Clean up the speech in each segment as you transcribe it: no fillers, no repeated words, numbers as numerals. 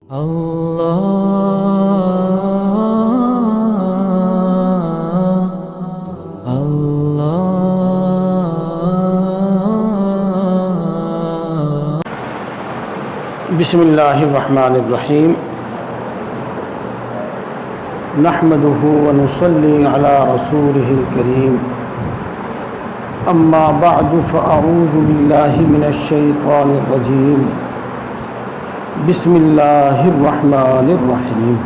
بسم اللہ الرحمن الرحیم نحمده ونصلی علی رسوله الکریم اما بعد فاعوذ باللہ من الشیطان الرجیم بسم اللہ الرحمن الرحیم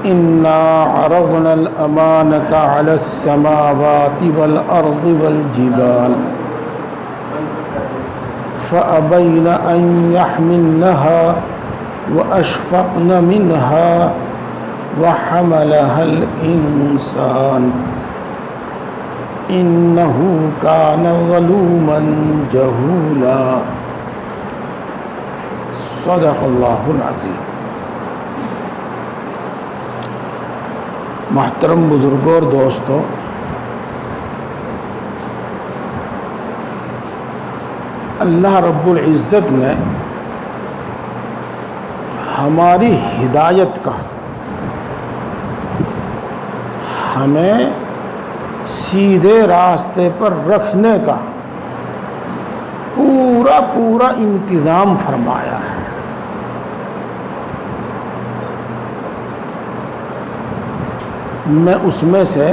انا عرضنا الامانة علی السماوات والارض والجبال فأبين أن يحملنها وأشفقن منها وحملها الإنسان إنه كان ظلوما جهولا صدق اللہ العظیم۔ محترم بزرگوں اور دوستوں، اللہ رب العزت نے ہماری ہدایت کا، ہمیں سیدھے راستے پر رکھنے کا پورا انتظام فرمایا ہے۔ میں اس میں سے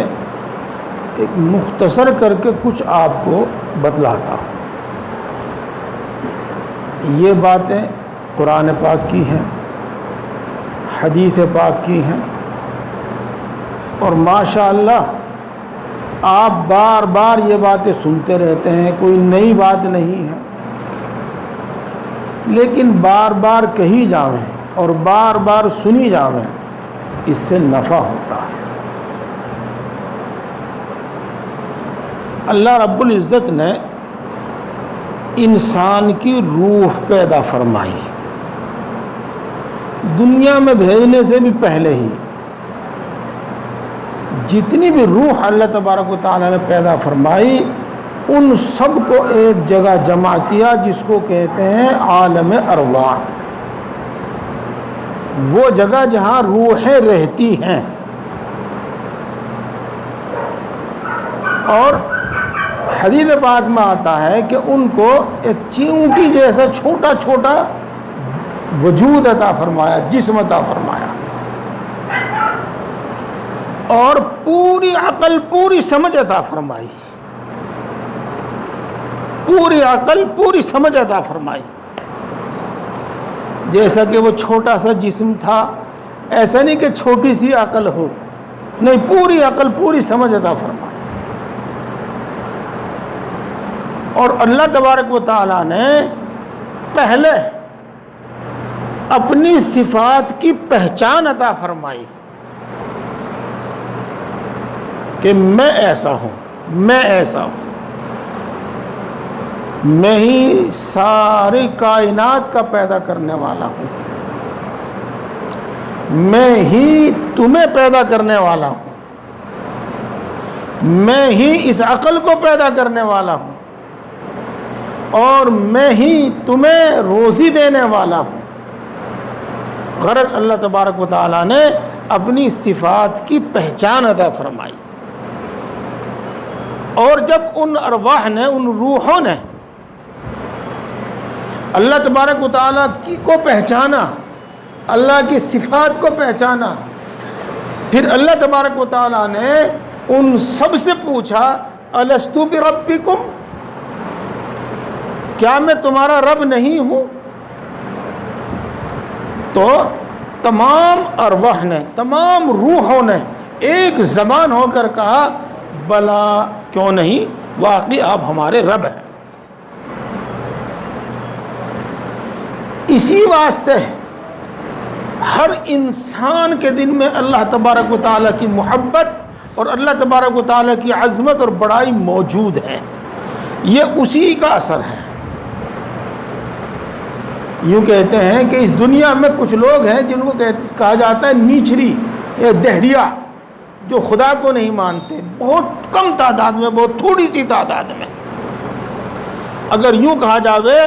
ایک مختصر کر کے کچھ آپ کو بتلاتا ہوں۔ یہ باتیں قرآن پاک کی ہیں، حدیث پاک کی ہیں، اور ماشاءاللہ آپ بار بار یہ باتیں سنتے رہتے ہیں، کوئی نئی بات نہیں ہے، لیکن بار بار کہی جاویں اور بار بار سنی جاویں، اس سے نفع ہوتا ہے۔ اللہ رب العزت نے انسان کی روح پیدا فرمائی، دنیا میں بھیجنے سے بھی پہلے ہی جتنی بھی روح اللہ تبارک و تعالیٰ نے پیدا فرمائی، ان سب کو ایک جگہ جمع کیا، جس کو کہتے ہیں عالم ارواح، وہ جگہ جہاں روحیں رہتی ہیں۔ اور حدیث پاک میں آتا ہے کہ ان کو ایک چیونٹی جیسا چھوٹا وجود عطا فرمایا، جسم عطا فرمایا، اور پوری عقل، پوری سمجھ عطا فرمائی، پوری عقل، پوری سمجھ عطا فرمائی۔ جیسا کہ وہ چھوٹا سا جسم تھا، ایسا نہیں کہ چھوٹی سی عقل ہو، نہیں، پوری عقل، پوری سمجھ عطا فرمائی۔ اور اللہ تبارک و تعالیٰ نے پہلے اپنی صفات کی پہچان عطا فرمائی کہ میں ایسا ہوں، میں ایسا ہوں، میں ہی ساری کائنات کا پیدا کرنے والا ہوں، میں ہی تمہیں پیدا کرنے والا ہوں، میں ہی اس عقل کو پیدا کرنے والا ہوں، اور میں ہی تمہیں روزی دینے والا ہوں۔ غرض اللہ تبارک و تعالیٰ نے اپنی صفات کی پہچان عطا فرمائی، اور جب ان ارواح نے، ان روحوں نے اللہ تبارک و تعالیٰ کو پہچانا، اللہ کی صفات کو پہچانا، پھر اللہ تبارک و تعالیٰ نے ان سب سے پوچھا الستو بربکم، کیا میں تمہارا رب نہیں ہوں؟ تو تمام ارواح نے، تمام روحوں نے ایک زبان ہو کر کہا بلا، کیوں نہیں، واقعی آپ ہمارے رب ہیں۔ اسی واسطے ہر انسان کے دل میں اللہ تبارک و تعالیٰ کی محبت اور اللہ تبارک و تعالیٰ کی عظمت اور بڑائی موجود ہے، یہ اسی کا اثر ہے۔ یوں کہتے ہیں کہ اس دنیا میں کچھ لوگ ہیں جن کو کہا جاتا ہے نیچری یا دہریہ، جو خدا کو نہیں مانتے، بہت کم تعداد میں، بہت تھوڑی سی تعداد میں۔ اگر یوں کہا جاوے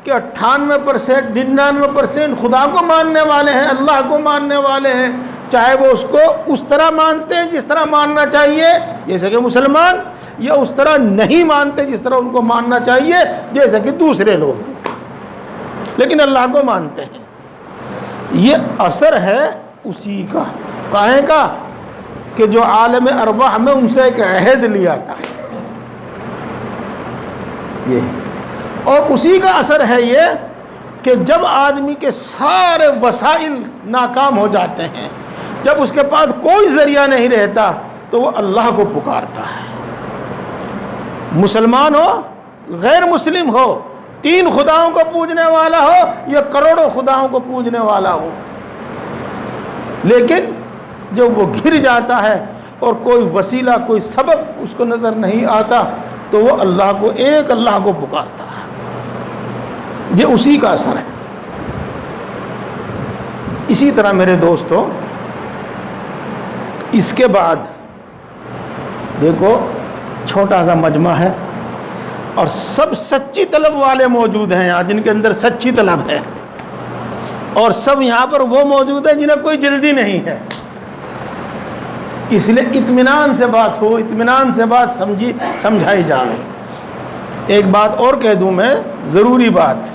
کہ کہ 98% 99% خدا کو ماننے والے ہیں، اللہ کو ماننے والے ہیں، چاہے وہ اس کو اس طرح مانتے ہیں جس طرح ماننا چاہیے جیسے کہ مسلمان، یا اس طرح نہیں مانتے جس طرح ان کو ماننا چاہیے جیسے کہ دوسرے لوگ، لیکن اللہ کو مانتے ہیں۔ یہ اثر ہے اسی کا، کہیں کا کہ جو عالم ارواح میں ان سے ایک عہد لیا تھا، یہ اور اسی کا اثر ہے یہ کہ جب آدمی کے سارے وسائل ناکام ہو جاتے ہیں، جب اس کے پاس کوئی ذریعہ نہیں رہتا تو وہ اللہ کو پکارتا ہے، مسلمان ہو غیر مسلم ہو، 3 خداؤں کو پوجنے والا ہو یا کروڑوں خداؤں کو پوجنے والا ہو، لیکن جب وہ گر جاتا ہے اور کوئی وسیلہ کوئی سبب اس کو نظر نہیں آتا تو وہ اللہ کو، ایک اللہ کو پکارتا ہے۔ یہ اسی کا اثر ہے۔ اسی طرح میرے دوستو، اس کے بعد دیکھو چھوٹا سا مجمع ہے اور سب سچی طلب والے موجود ہیں یہاں، جن کے اندر سچی طلب ہے، اور سب یہاں پر وہ موجود ہیں جنہیں کوئی جلدی نہیں ہے، اس لیے اطمینان سے بات ہو، اطمینان سے بات سمجھائی جائے۔ ایک بات اور کہہ دوں میں، ضروری بات،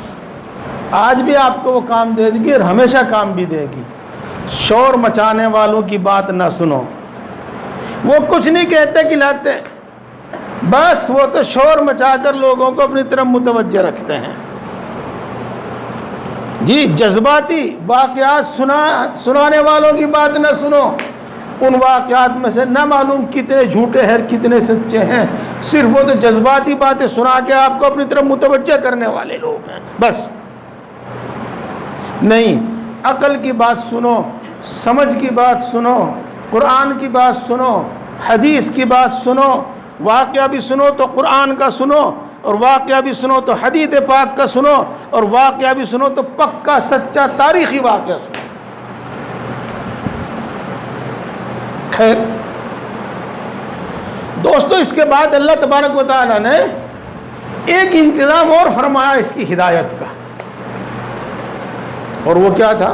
آج بھی آپ کو وہ کام دے گی اور ہمیشہ کام بھی دے گی، شور مچانے والوں کی بات نہ سنو، وہ کچھ نہیں کہتے کھلاتے، بس وہ تو شور مچا کر لوگوں کو اپنی طرف متوجہ رکھتے ہیں۔ جی جذباتی واقعات سنانے والوں کی بات نہ سنو، ان واقعات میں سے نہ معلوم کتنے جھوٹے ہیں کتنے سچے ہیں، صرف وہ تو جذباتی باتیں سنا کے آپ کو اپنی طرف متوجہ کرنے والے لوگ ہیں، بس نہیں، عقل کی بات سنو، سمجھ کی بات سنو، قرآن کی بات سنو، حدیث کی بات سنو، واقعہ بھی سنو تو قرآن کا سنو، اور واقعہ بھی سنو تو حدیث پاک کا سنو، اور واقعہ بھی سنو تو پکا سچا تاریخی واقعہ سنو۔ خیر دوستو، اس کے بعد اللہ تبارک و تعالی نے ایک انتظام اور فرمایا اس کی ہدایت کا، اور وہ کیا تھا؟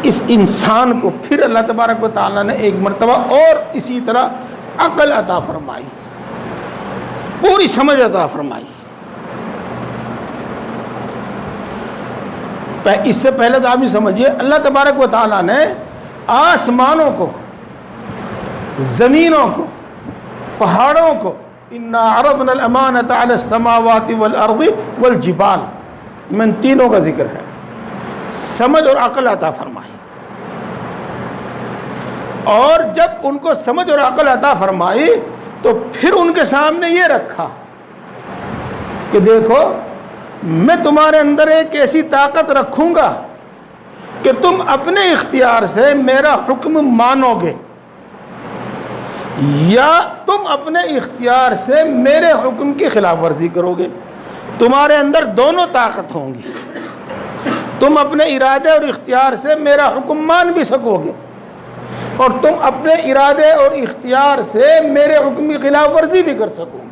اس انسان کو پھر اللہ تبارک و تعالی نے ایک مرتبہ اور اسی طرح عقل عطا فرمائی، پوری سمجھ عطا فرمائی۔ اس سے پہلے تو آپ ہی سمجھیے، اللہ تبارک و تعالی نے آسمانوں کو، زمینوں کو، پہاڑوں کو، اِنَّا عَرَضْنَا الْأَمَانَةَ عَلَى السَّمَاوَاتِ وَالْأَرْضِ وَالْجِبَالِ، میں ان تینوں کا ذکر ہے، سمجھ اور عقل عطا فرمائی۔ اور جب ان کو سمجھ اور عقل عطا فرمائی تو پھر ان کے سامنے یہ رکھا کہ دیکھو میں تمہارے اندر ایک ایسی طاقت رکھوں گا کہ تم اپنے اختیار سے میرا حکم مانو گے، یا تم اپنے اختیار سے میرے حکم کی خلاف ورزی کرو گے۔ تمہارے اندر دونوں طاقت ہوں گی، تم اپنے ارادے اور اختیار سے میرا حکم مان بھی سکو گے، اور تم اپنے ارادے اور اختیار سے میرے حکم کی خلاف ورزی بھی کر سکو گے۔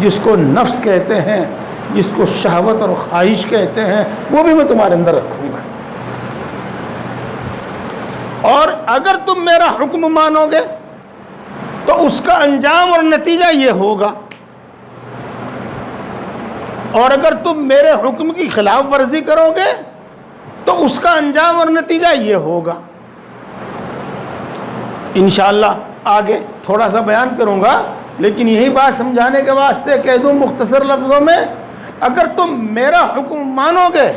جس کو نفس کہتے ہیں، جس کو شہوت اور خواہش کہتے ہیں، وہ بھی میں تمہارے اندر رکھوں گا، اور اگر تم میرا حکم مانو گے تو اس کا انجام اور نتیجہ یہ ہوگا، اور اگر تم میرے حکم کی خلاف ورزی کرو گے تو اس کا انجام اور نتیجہ یہ ہوگا۔ انشاءاللہ آگے تھوڑا سا بیان کروں گا، لیکن یہی بات سمجھانے کے واسطے کہہ دوں مختصر لفظوں میں، اگر تم میرا حکم مانو گے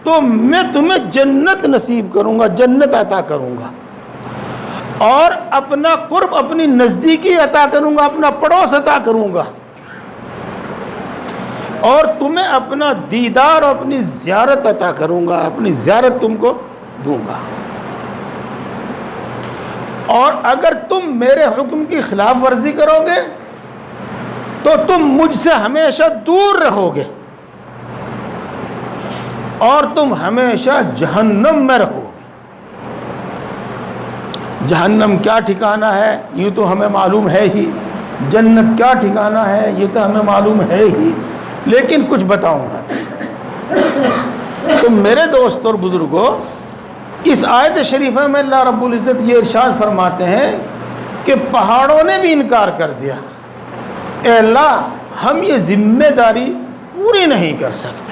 تو میں تمہیں جنت نصیب کروں گا، جنت عطا کروں گا، اور اپنا قرب، اپنی نزدیکی عطا کروں گا، اپنا پڑوس عطا کروں گا، اور تمہیں اپنا دیدار اور اپنی زیارت عطا کروں گا، اپنی زیارت تم کو دوں گا، اور اگر تم میرے حکم کی خلاف ورزی کرو گے تو تم مجھ سے ہمیشہ دور رہو گے، اور تم ہمیشہ جہنم میں رہو گے۔ جہنم کیا ٹھکانہ ہے یوں تو ہمیں معلوم ہے ہی، جنت کیا ٹھکانہ ہے یہ تو ہمیں معلوم ہے ہی، لیکن کچھ بتاؤں گا۔ تو میرے دوست اور بزرگوں، اس آیت شریفہ میں اللہ رب العزت یہ ارشاد فرماتے ہیں کہ پہاڑوں نے بھی انکار کر دیا، اے اللہ ہم یہ ذمہ داری پوری نہیں کر سکتے۔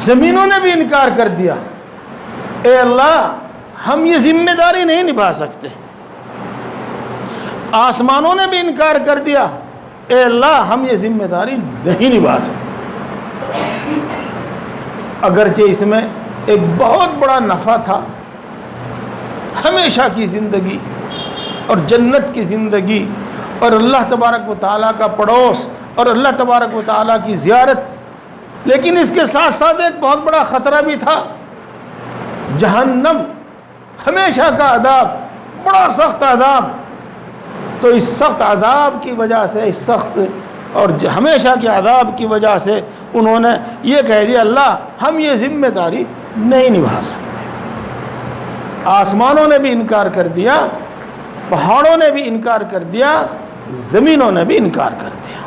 زمینوں نے بھی انکار کر دیا، اے اللہ ہم یہ ذمہ داری نہیں نبھا سکتے۔ آسمانوں نے بھی انکار کر دیا، اے اللہ ہم یہ ذمہ داری نہیں نبھا سکتے۔ اگرچہ اس میں ایک بہت بڑا نفع تھا، ہمیشہ کی زندگی اور جنت کی زندگی اور اللہ تبارک و تعالیٰ کا پڑوس اور اللہ تبارک و تعالیٰ کی زیارت، لیکن اس کے ساتھ ساتھ ایک بہت بڑا خطرہ بھی تھا، جہنم، ہمیشہ کا عذاب، بڑا سخت عذاب۔ تو اس سخت عذاب کی وجہ سے، اس سخت اور ہمیشہ کے عذاب کی وجہ سے انہوں نے یہ کہہ دیا، اللہ ہم یہ ذمہ داری نہیں نبھا سکتے۔ آسمانوں نے بھی انکار کر دیا، پہاڑوں نے بھی انکار کر دیا، زمینوں نے بھی انکار کر دیا۔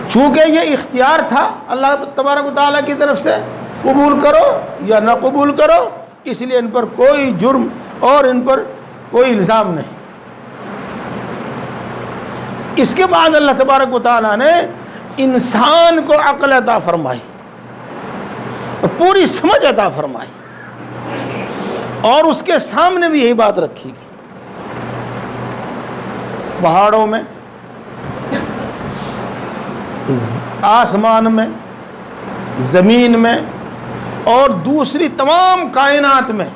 چونکہ یہ اختیار تھا اللہ تبارک و تعالیٰ کی طرف سے، قبول کرو یا نہ قبول کرو، اس لیے ان پر کوئی جرم اور ان پر کوئی الزام نہیں۔ اس کے بعد اللہ تبارک و تعالیٰ نے انسان کو عقل عطا فرمائی اور پوری سمجھ عطا فرمائی، اور اس کے سامنے بھی یہی بات رکھی گئی۔ پہاڑوں میں، آسمان میں، زمین میں اور دوسری تمام کائنات میں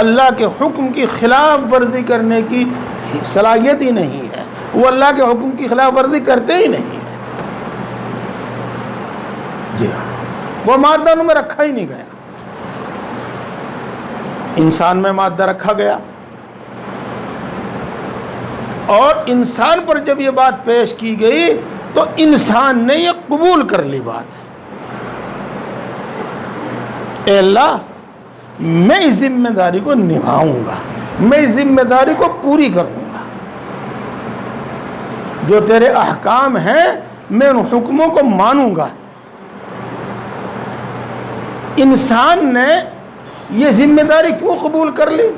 اللہ کے حکم کی خلاف ورزی کرنے کی صلاحیت ہی نہیں ہے، وہ اللہ کے حکم کی خلاف ورزی کرتے ہی نہیں ہے۔ جی ہاں، وہ مادہ ان میں رکھا ہی نہیں گیا، انسان میں مادہ رکھا گیا، اور انسان پر جب یہ بات پیش کی گئی تو انسان نے یہ قبول کر لی بات، اے اللہ میں اس ذمہ داری کو نبھاؤں گا، میں اس ذمہ داری کو پوری کروں گا، جو تیرے احکام ہیں میں ان حکموں کو مانوں گا۔ انسان نے یہ ذمہ داری کیوں قبول کر لی؟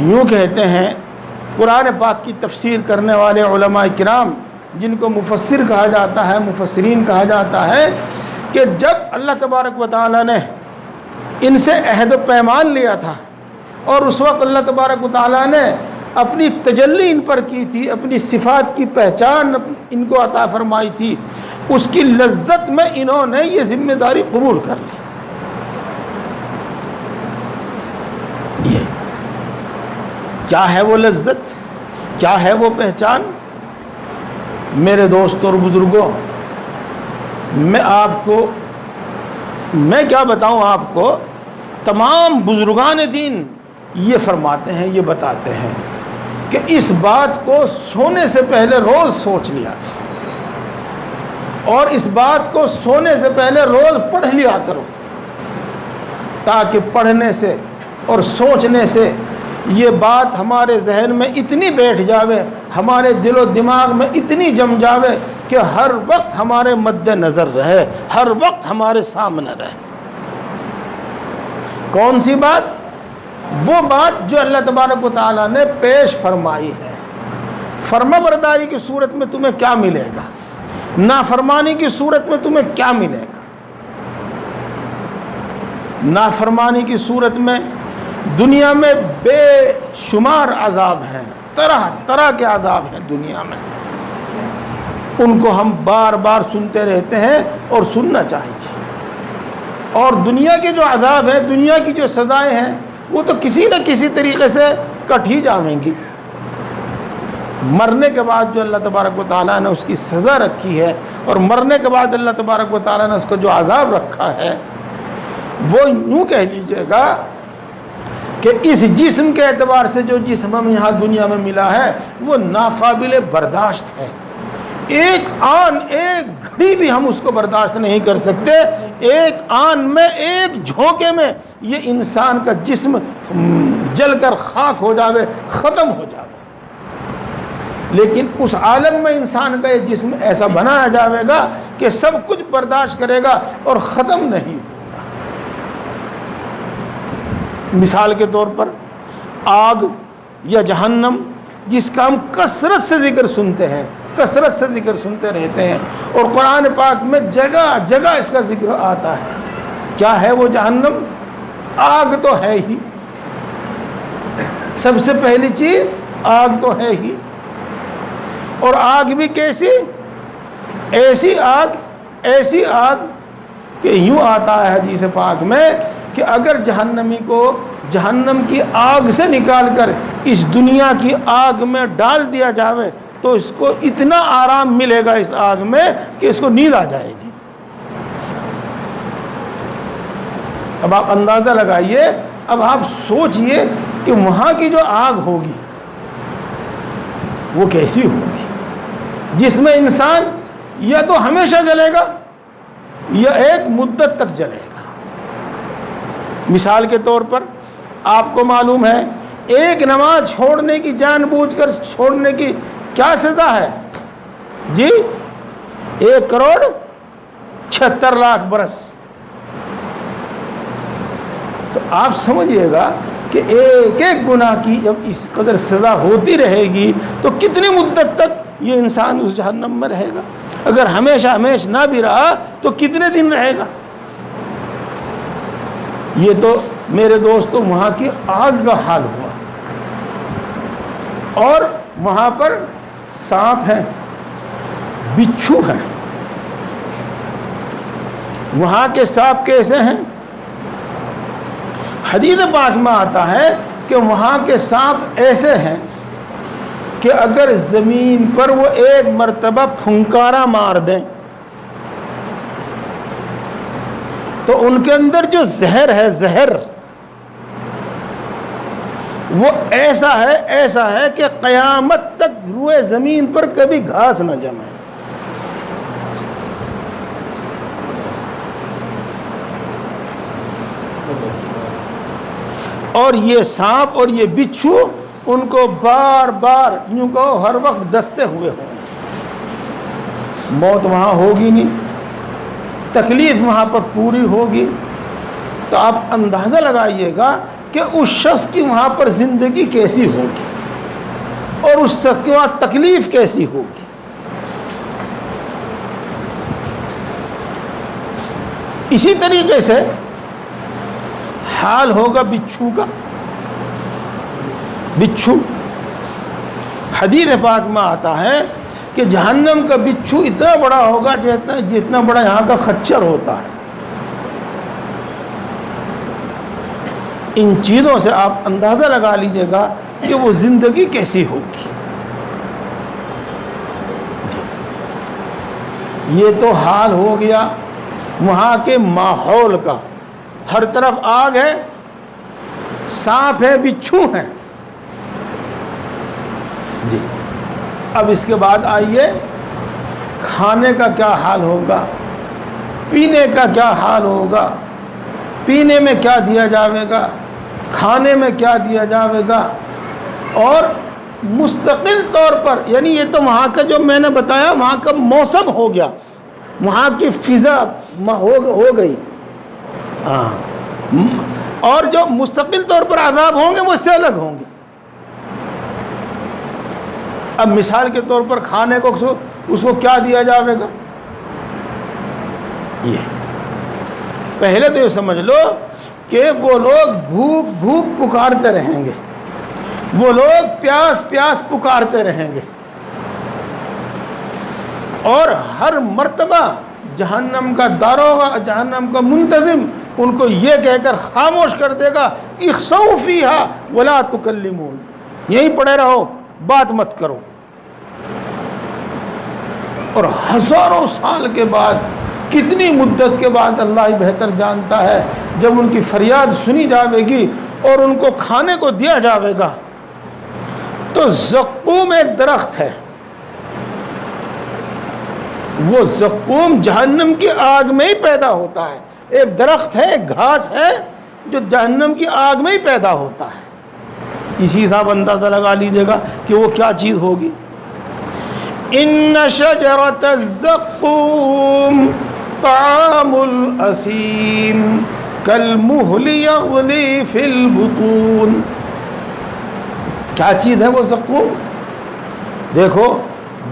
یوں کہتے ہیں قرآن پاک کی تفسیر کرنے والے علماء کرام، جن کو مفسر کہا جاتا ہے، مفسرین کہا جاتا ہے، کہ جب اللہ تبارک و تعالیٰ نے ان سے عہد و پیمان لیا تھا، اور اس وقت اللہ تبارک و تعالیٰ نے اپنی تجلی ان پر کی تھی، اپنی صفات کی پہچان ان کو عطا فرمائی تھی، اس کی لذت میں انہوں نے یہ ذمہ داری قبول کر لی۔ یہ کیا ہے وہ لذت، کیا ہے وہ پہچان؟ میرے دوستوں اور بزرگوں، میں کیا بتاؤں آپ کو، تمام بزرگان دین یہ فرماتے ہیں، یہ بتاتے ہیں کہ اس بات کو سونے سے پہلے روز سوچ لیا، اور اس بات کو سونے سے پہلے روز پڑھ لیا کرو، تاکہ پڑھنے سے اور سوچنے سے یہ بات ہمارے ذہن میں اتنی بیٹھ جاوے، ہمارے دل و دماغ میں اتنی جم جاوے کہ ہر وقت ہمارے مد نظر رہے، ہر وقت ہمارے سامنے رہے۔ کون سی بات؟ وہ بات جو اللہ تبارک و تعالیٰ نے پیش فرمائی ہے۔ فرما برداری کی صورت میں تمہیں کیا ملے گا، نافرمانی کی صورت میں تمہیں کیا ملے گا۔ نافرمانی کی صورت میں دنیا میں بے شمار عذاب ہیں، طرح طرح کے عذاب ہیں دنیا میں، ان کو ہم بار بار سنتے رہتے ہیں اور سننا چاہیے۔ اور دنیا کے جو عذاب ہیں، دنیا کی جو سزائیں ہیں، وہ تو کسی نہ کسی طریقے سے کٹ ہی جائیں گی۔ مرنے کے بعد جو اللہ تبارک و تعالیٰ نے اس کی سزا رکھی ہے، اور مرنے کے بعد اللہ تبارک و تعالیٰ نے اس کو جو عذاب رکھا ہے، وہ یوں کہہ لیجئے گا کہ اس جسم کے اعتبار سے جو جسم ہمیں یہاں دنیا میں ملا ہے وہ ناقابل برداشت ہے، ایک آن ایک گھڑی بھی ہم اس کو برداشت نہیں کر سکتے. ایک آن میں ایک جھونکے میں یہ انسان کا جسم جل کر خاک ہو جاوے, ختم ہو جاوے. لیکن اس عالم میں انسان کا یہ جسم ایسا بنایا جاوے گا کہ سب کچھ برداشت کرے گا اور ختم نہیں ہوگا. مثال کے طور پر آگ یا جہنم جس کا ہم کثرت سے ذکر سنتے ہیں, کثرت سے ذکر سنتے رہتے ہیں, اور قرآن پاک میں جگہ جگہ اس کا ذکر آتا ہے. کیا ہے وہ جہنم؟ آگ تو ہے ہی. سب سے پہلی چیز آگ تو ہے ہی. اور آگ بھی کیسی؟ ایسی آگ کہ یوں آتا ہے حدیث پاک میں کہ اگر جہنمی کو جہنم کی آگ سے نکال کر اس دنیا کی آگ میں ڈال دیا جاوے تو اس کو اتنا آرام ملے گا اس آگ میں کہ اس کو نیند آ جائے گی. اب آپ اندازہ لگائیے, اب آپ سوچئے کہ وہاں کی جو آگ ہوگی وہ کیسی ہوگی, جس میں انسان یا تو ہمیشہ جلے گا یا ایک مدت تک جلے گا. مثال کے طور پر آپ کو معلوم ہے ایک نماز چھوڑنے کی, جان بوجھ کر چھوڑنے کی کیا سزا ہے جی؟ 1,76,00,000 برس. تو آپ سمجھئے گا کہ ایک ایک گناہ کی جب اس قدر سزا ہوتی رہے گی تو کتنی مدت تک یہ انسان اس جہنم میں رہے گا؟ اگر ہمیشہ نہ بھی رہا تو کتنے دن رہے گا؟ یہ تو میرے دوستو وہاں کی آگ کا حال ہوا. اور وہاں پر سانپ ہیں, بچھو ہیں. وہاں کے سانپ کیسے ہیں؟ حدیث پاک میں آتا ہے کہ وہاں کے سانپ ایسے ہیں کہ اگر زمین پر وہ ایک مرتبہ پھنکارا مار دیں تو ان کے اندر جو زہر ہے, زہر وہ ایسا ہے کہ قیامت تک روئے زمین پر کبھی گھاس نہ جمے. اور یہ سانپ اور یہ بچھو ان کو بار بار یوں کہو ہر وقت ڈستے ہوئے ہوں. موت وہاں ہوگی نہیں, تکلیف وہاں پر پوری ہوگی. تو آپ اندازہ لگائیے گا کہ اس شخص کی وہاں پر زندگی کیسی ہوگی اور اس شخص کی وہاں تکلیف کیسی ہوگی. اسی طریقے سے حال ہوگا بچھو کا. بچھو حدیث پاک میں آتا ہے کہ جہنم کا بچھو اتنا بڑا ہوگا جتنا بڑا یہاں کا خچر ہوتا ہے. ان چیزوں سے آپ اندازہ لگا لیجئے گا کہ وہ زندگی کیسی ہوگی. یہ تو حال ہو گیا وہاں کے ماحول کا. ہر طرف آگ ہے, سانپ ہے, بچھو ہیں جی. اب اس کے بعد آئیے کھانے کا کیا حال ہوگا, پینے کا کیا حال ہوگا. پینے میں کیا دیا جاوے گا, کھانے میں کیا دیا جاوے گا. اور مستقل طور پر یعنی یہ تو وہاں کا جو میں نے بتایا وہاں کا موسم ہو گیا, وہاں کی فضا ہو گئی. اور جو مستقل طور پر عذاب ہوں گے وہ اس سے الگ ہوں گے. اب مثال کے طور پر کھانے کو اس کو کیا دیا جاوے گا. یہ پہلے تو یہ سمجھ لو کہ وہ لوگ بھوک بھوک پکارتے رہیں گے, وہ لوگ پیاس پیاس پکارتے رہیں گے. اور ہر مرتبہ جہنم کا داروغہ, جہنم کا منتظم ان کو یہ کہہ کر خاموش کر دے گا اخسؤوا فیہا ولا تکلمون, یہیں پڑے رہو, بات مت کرو. اور ہزاروں سال کے بعد, کتنی مدت کے بعد اللہ ہی بہتر جانتا ہے, جب ان کی فریاد سنی جاوے گی اور ان کو کھانے کو دیا جاوے گا تو زقوم ایک درخت ہے, وہ زقوم جہنم کی آگ میں ہی پیدا ہوتا ہے. ایک درخت ہے, ایک گھاس ہے جو جہنم کی آگ میں ہی پیدا ہوتا ہے. اسی حساب اندازہ لگا لیجیے گا کہ وہ کیا چیز ہوگی. ان شجرۃ الزقوم طعام الاسیم کالمہل یغلی فی البطون. کیا چیز ہے وہ زقوم؟ دیکھو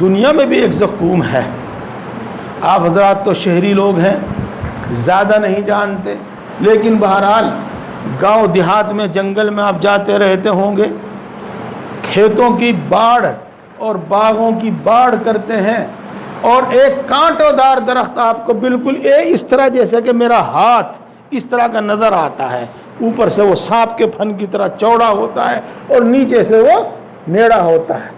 دنیا میں بھی ایک زقوم ہے. آپ حضرات تو شہری لوگ ہیں, زیادہ نہیں جانتے, لیکن بہرحال گاؤں دیہات میں جنگل میں آپ جاتے رہتے ہوں گے. کھیتوں کی باڑ اور باغوں کی باڑ کرتے ہیں, اور ایک کانٹوں دار درخت آپ کو بالکل اس طرح جیسے کہ میرا ہاتھ اس طرح کا نظر آتا ہے. اوپر سے وہ سانپ کے پھن کی طرح چوڑا ہوتا ہے اور نیچے سے وہ نیڑا ہوتا ہے,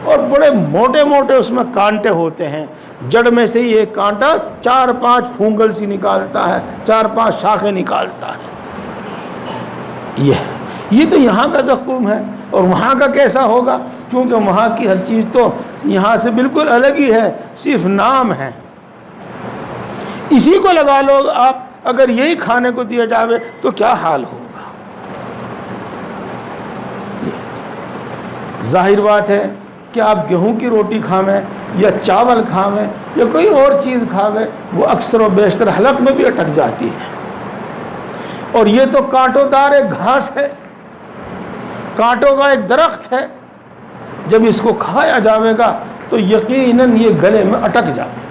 اور بڑے موٹے موٹے اس میں کانٹے ہوتے ہیں. جڑ میں سے ہی ایک کانٹا 4-5 پھونگل سی نکالتا ہے, 4-5 شاخیں نکالتا ہے. یہ تو یہاں کا زقوم ہے. اور وہاں کا کیسا ہوگا؟ چونکہ وہاں کی ہر چیز تو یہاں سے بالکل الگ ہی ہے, صرف نام ہے. اسی کو لگا لو آپ, اگر یہی کھانے کو دیا جاوے تو کیا حال ہوگا. ظاہر بات ہے کہ آپ گیہوں کی روٹی کھاویں یا چاول کھاویں یا کوئی اور چیز کھاویں, وہ اکثر و بیشتر حلق میں بھی اٹک جاتی ہے. اور یہ تو کانٹوں دار ایک گھاس ہے, کانٹوں کا ایک درخت ہے. جب اس کو کھایا جاوے گا تو یقیناً یہ گلے میں اٹک جائے.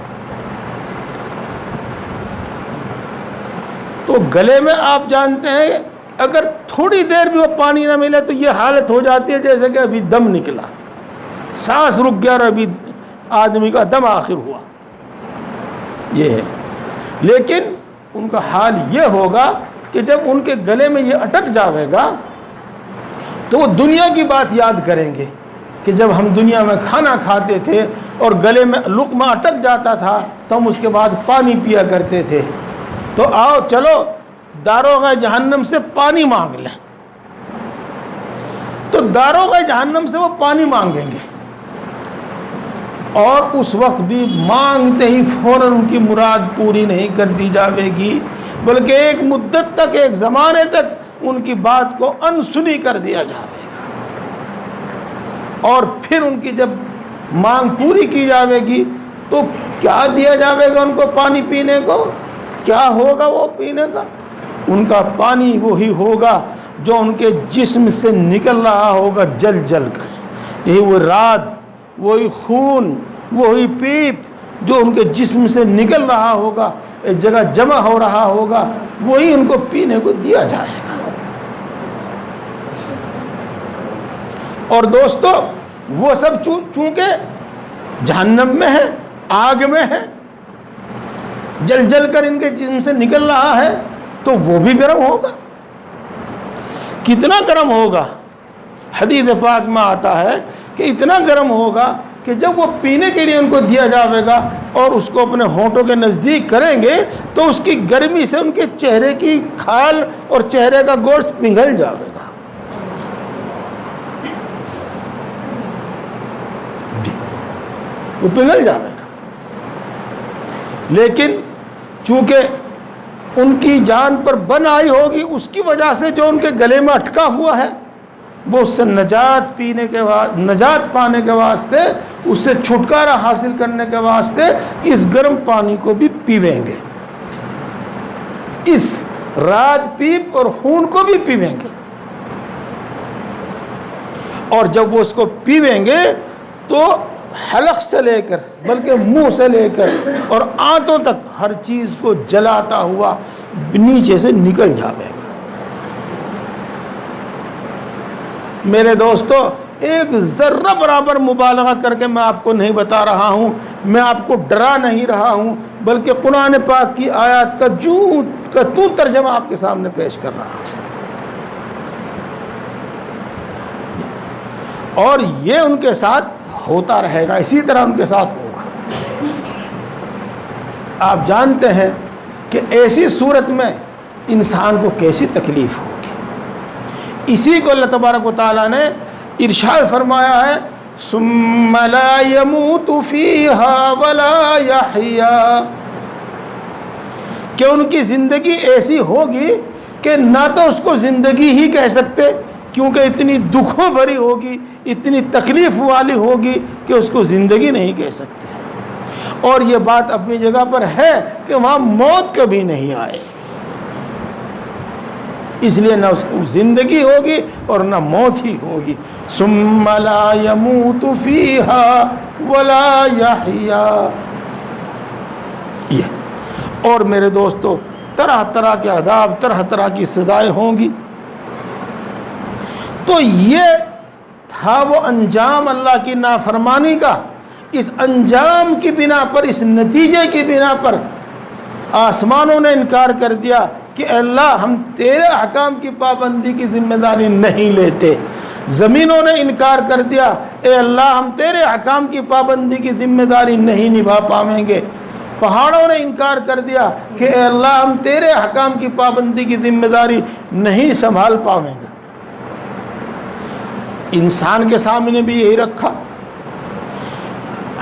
تو گلے میں آپ جانتے ہیں اگر تھوڑی دیر بھی وہ پانی نہ ملے تو یہ حالت ہو جاتی ہے جیسے کہ ابھی دم نکلا, سانس رک گیا اور ابھی آدمی کا دم آخر ہوا. یہ ہے. لیکن ان کا حال یہ ہوگا کہ جب ان کے گلے میں یہ اٹک جاوے گا تو وہ دنیا کی بات یاد کریں گے کہ جب ہم دنیا میں کھانا کھاتے تھے اور گلے میں لقمہ اٹک جاتا تھا تو ہم اس کے بعد پانی پیا کرتے تھے. تو آؤ چلو داروغہ جہنم سے پانی مانگ لیں. تو داروغہ جہنم سے وہ پانی مانگیں گے, اور اس وقت بھی مانگتے ہی فوراً ان کی مراد پوری نہیں کر دی جاوے گی, بلکہ ایک مدت تک, ایک زمانے تک ان کی بات کو انسنی کر دیا جاوے گا. اور پھر ان کی جب مانگ پوری کی جاوے گی تو کیا دیا جاوے گا ان کو پانی پینے کو؟ کیا ہوگا وہ پینے کا؟ ان کا پانی وہی ہوگا جو ان کے جسم سے نکل رہا ہوگا جل جل کر. یہی وہ راد, وہی خون, وہی پیپ جو ان کے جسم سے نکل رہا ہوگا, ایک جگہ جمع ہو رہا ہوگا, وہی ان کو پینے کو دیا جائے گا. اور دوستو وہ سب چونکہ جہنم میں ہے, آگ میں ہے, جل جل کر ان کے جسم سے نکل رہا ہے, تو وہ بھی گرم ہوگا. کتنا گرم ہوگا؟ حدیث پاک میں آتا ہے کہ اتنا گرم ہوگا کہ جب وہ پینے کے لیے ان کو دیا جاوے گا اور اس کو اپنے ہونٹوں کے نزدیک کریں گے تو اس کی گرمی سے ان کے چہرے کی کھال اور چہرے کا گوشت پگھل جاوے گا. وہ پگھل جاوے گا. لیکن چونکہ ان کی جان پر بن آئی ہوگی, اس کی وجہ سے جو ان کے گلے میں اٹکا ہوا ہے وہ اس سے نجات پانے کے واسطے, اس سے چھٹکارا حاصل کرنے کے واسطے اس گرم پانی کو بھی پیویں گے, اس راد پیپ اور خون کو بھی پیویں گے. اور جب وہ اس کو پیویں گے تو حلق سے لے کر, بلکہ منہ سے لے کر اور آنتوں تک ہر چیز کو جلاتا ہوا نیچے سے نکل جاوے گا. میرے دوستو ایک ذرہ برابر مبالغہ کر کے میں آپ کو نہیں بتا رہا ہوں, میں آپ کو ڈرا نہیں رہا ہوں, بلکہ قرآن پاک کی آیات کا تو ترجمہ آپ کے سامنے پیش کر رہا ہوں. اور یہ ان کے ساتھ ہوتا رہے گا, اسی طرح ان کے ساتھ ہوگا. آپ جانتے ہیں کہ ایسی صورت میں انسان کو کیسی تکلیف ہوگی. اسی کو اللہ تبارک و تعالیٰ نے ارشاد فرمایا ہے ثم لا يموت فيها ولا يحيا، کہ ان کی زندگی ایسی ہوگی کہ نہ تو اس کو زندگی ہی کہہ سکتے کیونکہ اتنی دکھوں بھری ہوگی، اتنی تکلیف والی ہوگی کہ اس کو زندگی نہیں کہہ سکتے، اور یہ بات اپنی جگہ پر ہے کہ وہاں موت کبھی نہیں آئے، اس لیے نہ اس کو زندگی ہوگی اور نہ موت ہی ہوگی۔ ثم لا يموت فيها ولا يحيا، اور میرے دوستو طرح طرح کے عذاب، طرح طرح کی سزائیں ہوں گی۔ تو یہ تھا وہ انجام اللہ کی نافرمانی کا۔ اس انجام کی بنا پر، اس نتیجے کی بنا پر آسمانوں نے انکار کر دیا کہ اے اللہ ہم تیرے احکام کی پابندی کی ذمہ داری نہیں لیتے، زمینوں نے انکار کر دیا اے اللہ ہم تیرے احکام کی پابندی کی ذمہ داری نہیں نبھا پائیں گے، پہاڑوں نے انکار کر دیا کہ اے اللہ ہم تیرے احکام کی پابندی کی ذمہ داری نہیں سنبھال پائیں گے۔ انسان کے سامنے بھی یہی رکھا،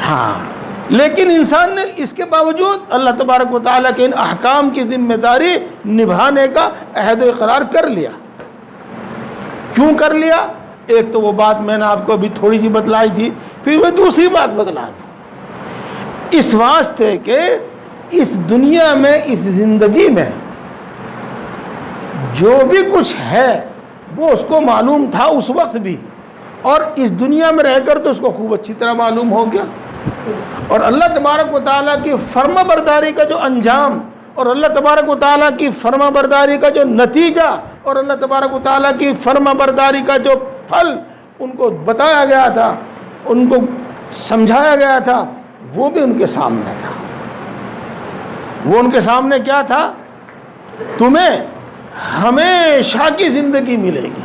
ہاں، لیکن انسان نے اس کے باوجود اللہ تبارک و تعالیٰ کے ان احکام کی ذمہ داری نبھانے کا عہد و اقرار کر لیا۔ کیوں کر لیا؟ ایک تو وہ بات میں نے آپ کو ابھی تھوڑی سی بتلائی تھی، پھر میں دوسری بات بتلا دوں، اس واسطے کہ اس دنیا میں، اس زندگی میں جو بھی کچھ ہے وہ اس کو معلوم تھا اس وقت بھی، اور اس دنیا میں رہ کر تو اس کو خوب اچھی طرح معلوم ہو گیا، اور اللہ تبارک و تعالیٰ کی فرما برداری کا جو انجام، اور اللہ تبارک و تعالیٰ کی فرما برداری کا جو نتیجہ، اور اللہ تبارک و تعالیٰ کی فرما برداری کا جو پھل ان کو بتایا گیا تھا، ان کو سمجھایا گیا تھا، وہ بھی ان کے سامنے تھا۔ وہ ان کے سامنے کیا تھا؟ تمہیں ہمیشہ کی زندگی ملے گی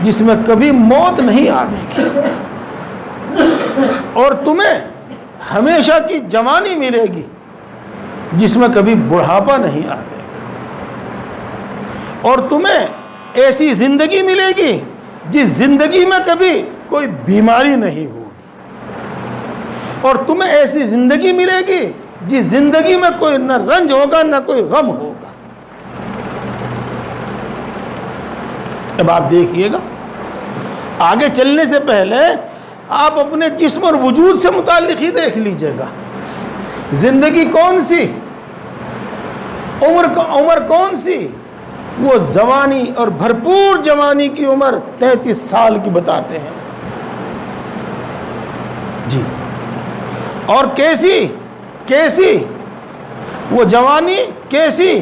جس میں کبھی موت نہیں آئے گی، اور تمہیں ہمیشہ کی جوانی ملے گی جس میں کبھی بڑھاپا نہیں آئے گا، اور تمہیں ایسی زندگی ملے گی جس زندگی میں کبھی کوئی بیماری نہیں ہوگی، اور تمہیں ایسی زندگی ملے گی جس زندگی میں کوئی نہ رنج ہوگا نہ کوئی غم ہوگا۔ اب آپ دیکھیے گا، آگے چلنے سے پہلے آپ اپنے جسم اور وجود سے متعلق ہی دیکھ لیجئے گا، زندگی کون سی، عمر کون سی؟ وہ جوانی، اور بھرپور جوانی کی عمر 33 سال کی بتاتے ہیں جی، اور کیسی وہ جوانی، کیسی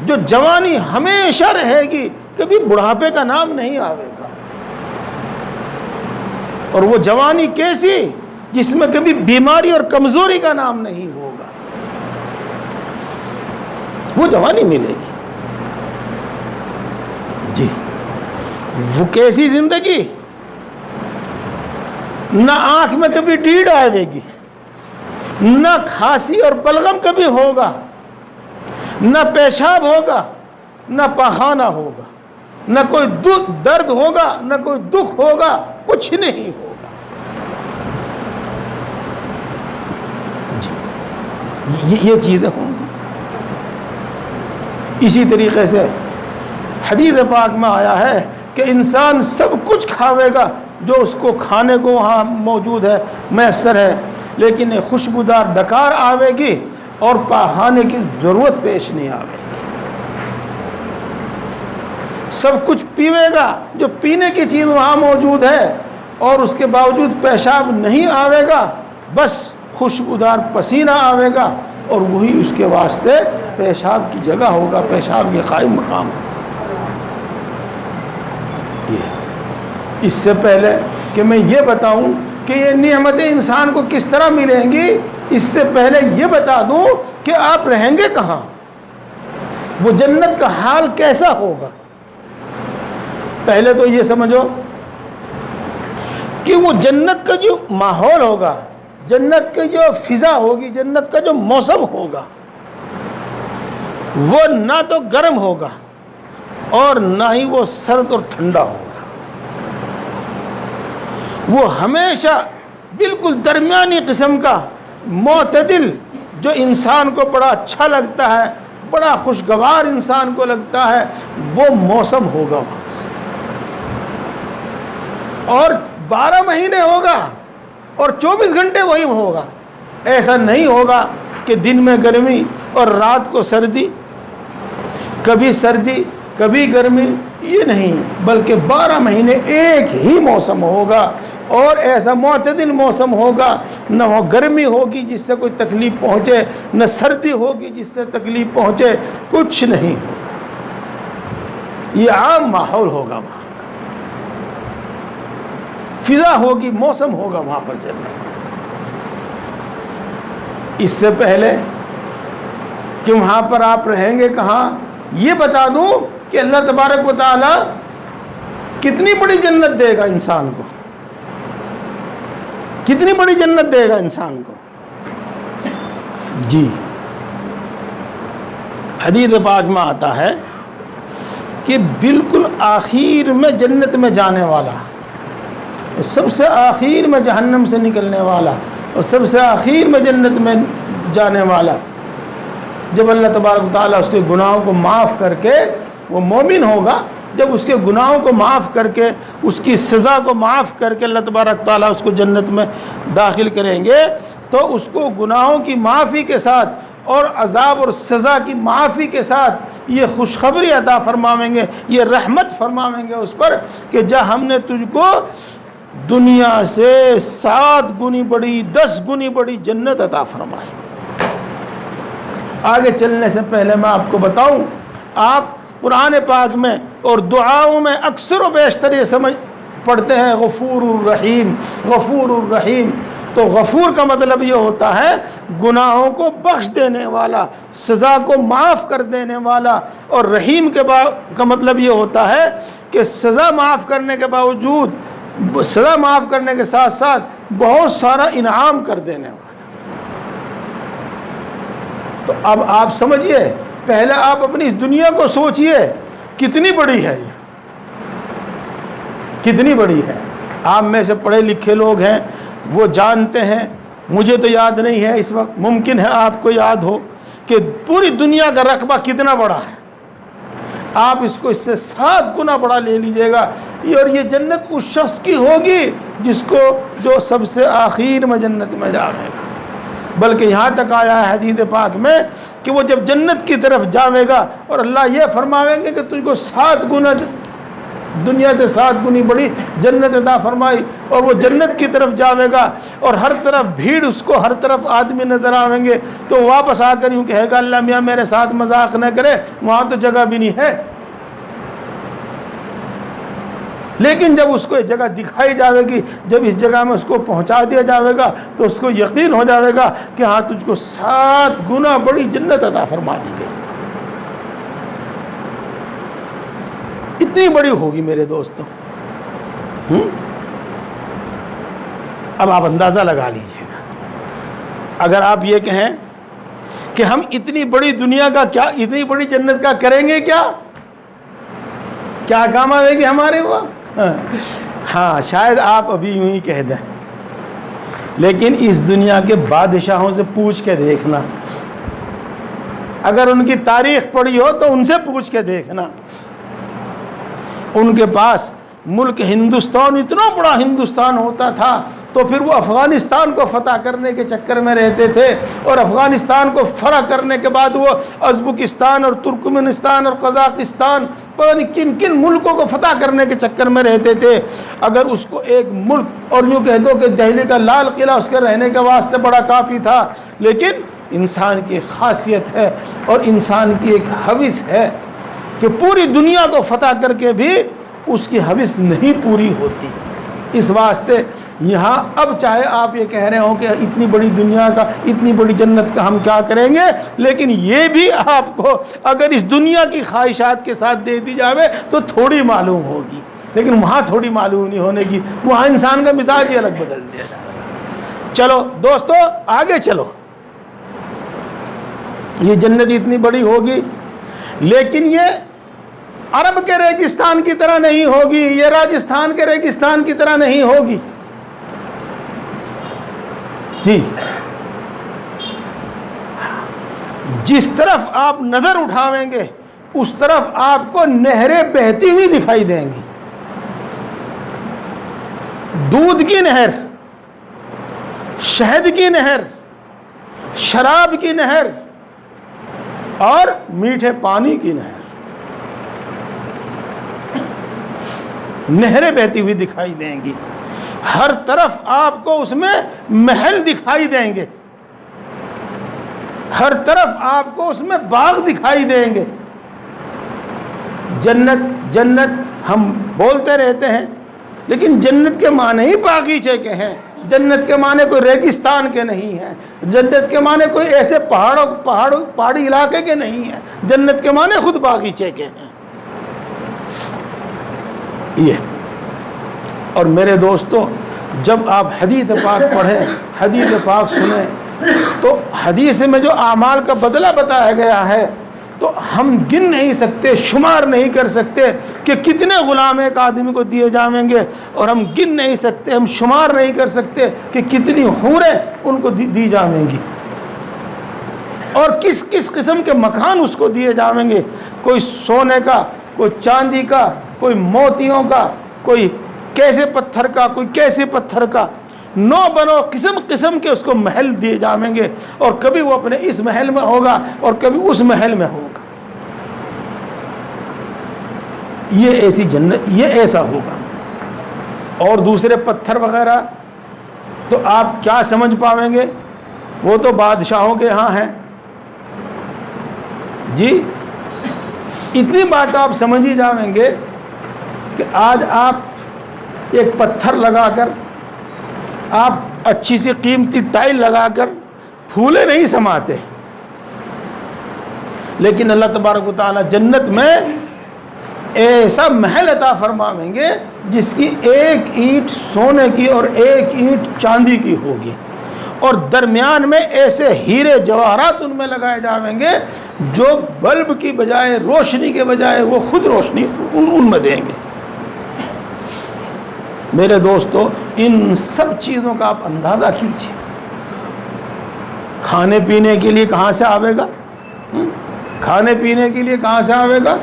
جو جوانی ہمیشہ رہے گی، کبھی بڑھاپے کا نام نہیں آئے گا، اور وہ جوانی کیسی جس میں کبھی بیماری اور کمزوری کا نام نہیں ہوگا، وہ جوانی ملے گی جی۔ وہ کیسی زندگی؟ نہ آنکھ میں کبھی ڈیڑھ آئے گی، نہ کھانسی اور بلغم کبھی ہوگا، نہ پیشاب ہوگا، نہ پاخانہ ہوگا، نہ کوئی درد ہوگا، نہ کوئی دکھ ہوگا، کچھ نہیں ہوگا جی۔ یہ چیزیں ہوں گی۔ اسی طریقے سے حدیث پاک میں آیا ہے کہ انسان سب کچھ کھاوے گا جو اس کو کھانے کو وہاں موجود ہے، میسر ہے، لیکن ایک خوشبودار ڈکار آوے گی اور پاخانے کی ضرورت پیش نہیں آوے گی۔ سب کچھ پیوے گا جو پینے کی چیز وہاں موجود ہے، اور اس کے باوجود پیشاب نہیں آوے گا، بس خوشبودار پسینہ آوے گا، اور وہی اس کے واسطے پیشاب کی جگہ ہوگا، پیشاب کے قائم مقام ہوگا۔ اس سے پہلے کہ میں یہ بتاؤں کہ یہ نعمتیں انسان کو کس طرح ملیں گی، اس سے پہلے یہ بتا دوں کہ آپ رہیں گے کہاں، وہ جنت کا حال کیسا ہوگا۔ پہلے تو یہ سمجھو کہ وہ جنت کا جو ماحول ہوگا، جنت کی جو فضا ہوگی، جنت کا جو موسم ہوگا، وہ نہ تو گرم ہوگا اور نہ ہی وہ سرد اور ٹھنڈا ہوگا، وہ ہمیشہ بالکل درمیانی قسم کا معتدل، جو انسان کو بڑا اچھا لگتا ہے، بڑا خوشگوار انسان کو لگتا ہے، وہ موسم ہوگا وہاں سے، اور 12 مہینے ہوگا اور 24 گھنٹے وہی ہوگا۔ ایسا نہیں ہوگا کہ دن میں گرمی اور رات کو سردی، کبھی سردی کبھی گرمی، یہ نہیں، بلکہ 12 مہینے ایک ہی موسم ہوگا، اور ایسا معتدل موسم ہوگا، نہ وہ گرمی ہوگی جس سے کوئی تکلیف پہنچے، نہ سردی ہوگی جس سے تکلیف پہنچے، کچھ نہیں ہوگا۔ یہ عام ماحول ہوگا وہاں کا، فضا ہوگی، موسم ہوگا وہاں پر جنت۔ اس سے پہلے کہ وہاں پر آپ رہیں گے کہاں، یہ بتا دوں کہ اللہ تبارک و تعالی کتنی بڑی جنت دے گا انسان کو، کتنی بڑی جنت دے گا انسان کو۔ جی حدیث پاک میں آتا ہے کہ بالکل آخر میں جنت میں جانے والا، اور سب سے آخر میں جہنم سے نکلنے والا، اور سب سے آخر میں جنت میں جانے والا، جب اللہ تبارک و تعالیٰ اس کے گناہوں کو معاف کر کے، وہ مومن ہوگا، جب اس کے گناہوں کو معاف کر کے، اس کی سزا کو معاف کر کے اللہ تبارک و تعالیٰ اس کو جنت میں داخل کریں گے، تو اس کو گناہوں کی معافی کے ساتھ اور عذاب اور سزا کی معافی کے ساتھ یہ خوشخبری عطا فرمائیں گے، یہ رحمت فرمائیں گے اس پر کہ جا ہم نے تجھ کو دنیا سے 7 گنی بڑی، 10 گنی بڑی جنت عطا فرمائی۔ آگے چلنے سے پہلے میں آپ کو بتاؤں، آپ قرآن پاک میں اور دعاؤں میں اکثر و بیشتر یہ سمجھ پڑھتے ہیں غفور الرحیم، غفور الرحیم۔ تو غفور کا مطلب یہ ہوتا ہے گناہوں کو بخش دینے والا، سزا کو معاف کر دینے والا، اور رحیم کا مطلب یہ ہوتا ہے کہ سزا معاف کرنے کے باوجود، سزا معاف کرنے کے ساتھ ساتھ بہت سارا انعام کر دینے والا۔ تو اب آپ سمجھئے، پہلے آپ اپنی اس دنیا کو سوچئے کتنی بڑی ہے، یہ کتنی بڑی ہے۔ آپ میں سے پڑھے لکھے لوگ ہیں، وہ جانتے ہیں، مجھے تو یاد نہیں ہے اس وقت، ممکن ہے آپ کو یاد ہو کہ پوری دنیا کا رقبہ کتنا بڑا ہے۔ آپ اس کو اس سے 7 گنا بڑا لے لیجئے گا، اور یہ جنت اس شخص کی ہوگی جس کو، جو سب سے آخر میں جنت میں جاوے گا۔ بلکہ یہاں تک آیا ہے حدیث پاک میں کہ وہ جب جنت کی طرف جاوے گا اور اللہ یہ فرماویں گے کہ تجھ کو 7 گنا دنیا سے 7 گنی بڑی جنت عطا فرمائی، اور وہ جنت کی طرف جاوے گا، اور ہر طرف بھیڑ، اس کو ہر طرف آدمی نظر آویں گے، تو واپس آ کر یوں کہے گا اللہ میاں میرے ساتھ مذاق نہ کرے، وہاں تو جگہ بھی نہیں ہے۔ لیکن جب اس کو یہ جگہ دکھائی جاوے گی، جب اس جگہ میں اس کو پہنچا دیا جاوے گا، تو اس کو یقین ہو جاوے گا کہ ہاں تجھ کو 7 گنا بڑی جنت عطا فرما دی گئی۔ اتنی بڑی ہوگی میرے دوستوں۔ اب آپ اندازہ لگا لیجئے گا، اگر آپ یہ کہیں کہ ہم اتنی بڑی دنیا کا کیا، اتنی بڑی جنت کا کریں گے، کیا کام آئے گی ہمارے وہ؟ ہاں شاید آپ ابھی یوں ہی کہہ دیں، لیکن اس دنیا کے بادشاہوں سے پوچھ کے دیکھنا، اگر ان کی تاریخ پڑھی ہو تو ان سے پوچھ کے دیکھنا، ان کے پاس ملک ہندوستان اتنا بڑا ہندوستان ہوتا تھا، تو پھر وہ افغانستان کو فتح کرنے کے چکر میں رہتے تھے، اور افغانستان کو فتح کرنے کے بعد وہ ازبکستان اور ترکمنستان اور قزاقستان، پتہ نہیں کن کن ملکوں کو فتح کرنے کے چکر میں رہتے تھے۔ اگر اس کو ایک ملک، اور یوں کہہ دو کہ دہلی کا لال قلعہ اس کے رہنے کے واسطے بڑا کافی تھا، لیکن انسان کی خاصیت ہے اور انسان کی ایک ہوس ہے کہ پوری دنیا کو فتح کر کے بھی اس کی ہوس نہیں پوری ہوتی۔ اس واسطے یہاں اب چاہے آپ یہ کہہ رہے ہوں کہ اتنی بڑی دنیا کا، اتنی بڑی جنت کا ہم کیا کریں گے، لیکن یہ بھی آپ کو اگر اس دنیا کی خواہشات کے ساتھ دے دی جاوے تو تھوڑی معلوم ہوگی، لیکن وہاں تھوڑی معلوم نہیں ہونے کی، وہاں انسان کا مزاج ہی الگ بدل دیا جائے۔ چلو دوستو آگے چلو، یہ جنت اتنی بڑی ہوگی، لیکن یہ عرب کے ریگستان کی طرح نہیں ہوگی، یہ راجستھان کے ریگستان کی طرح نہیں ہوگی۔ جی جس طرف آپ نظر اٹھاویں گے اس طرف آپ کو نہریں بہتی ہوئی دکھائی دیں گی. دودھ کی نہر، شہد کی نہر، شراب کی نہر اور میٹھے پانی کی نہر، نہریں بہتی ہوئی دکھائی دیں گی. ہر طرف آپ کو اس میں محل دکھائی دیں گے، ہر طرف آپ کو اس میں باغ دکھائی دیں گے. جنت جنت ہم بولتے رہتے ہیں، لیکن جنت کے معنی ہی باغیچے کے ہیں. جنت کے معنی کوئی ریگستان کے نہیں ہیں. جنت کے معنی کوئی ایسے پہاڑی علاقے کے نہیں ہیں. جنت کے معنی خود باغیچے کے ہیں. یہ اور میرے دوستو، جب آپ حدیث پاک پڑھیں، حدیث پاک سنیں، تو حدیث میں جو اعمال کا بدلہ بتایا گیا ہے تو ہم گن نہیں سکتے، شمار نہیں کر سکتے کہ کتنے غلام ایک آدمی کو دیے جائیں گے، اور ہم گن نہیں سکتے، ہم شمار نہیں کر سکتے کہ کتنی حوریں ان کو دی جائیں گی، اور کس کس قسم کے مکان اس کو دیے جائیں گے. کوئی سونے کا، کوئی چاندی کا، کوئی موتیوں کا، کوئی کیسے پتھر کا، کوئی کیسے پتھر کا، نو بنو قسم قسم کے اس کو محل دیے جائیں گے. اور کبھی وہ اپنے اس محل میں ہوگا اور کبھی اس محل میں ہوگا. یہ ایسی جنت، یہ ایسا ہوگا. اور دوسرے پتھر وغیرہ تو آپ کیا سمجھ پاویں گے، وہ تو بادشاہوں کے ہاں ہیں. جی اتنی بات آپ سمجھ ہی جائیں گے کہ آج آپ ایک پتھر لگا کر، آپ اچھی سی قیمتی ٹائل لگا کر پھولے نہیں سماتے، لیکن اللہ تبارک و تعالی جنت میں ایسا محل عطا فرمائیں گے جس کی ایک اینٹ سونے کی اور ایک اینٹ چاندی کی ہوگی، اور درمیان میں ایسے ہیرے جواہرات ان میں لگائے جائیں گے جو بلب کی بجائے، روشنی کے بجائے وہ خود روشنی ان میں دیں گے. میرے دوستو، ان سب چیزوں کا آپ اندازہ کیجیے. کھانے پینے کے لیے کہاں سے آئے گا؟ کھانے پینے کے لیے کہاں سے آئے گا؟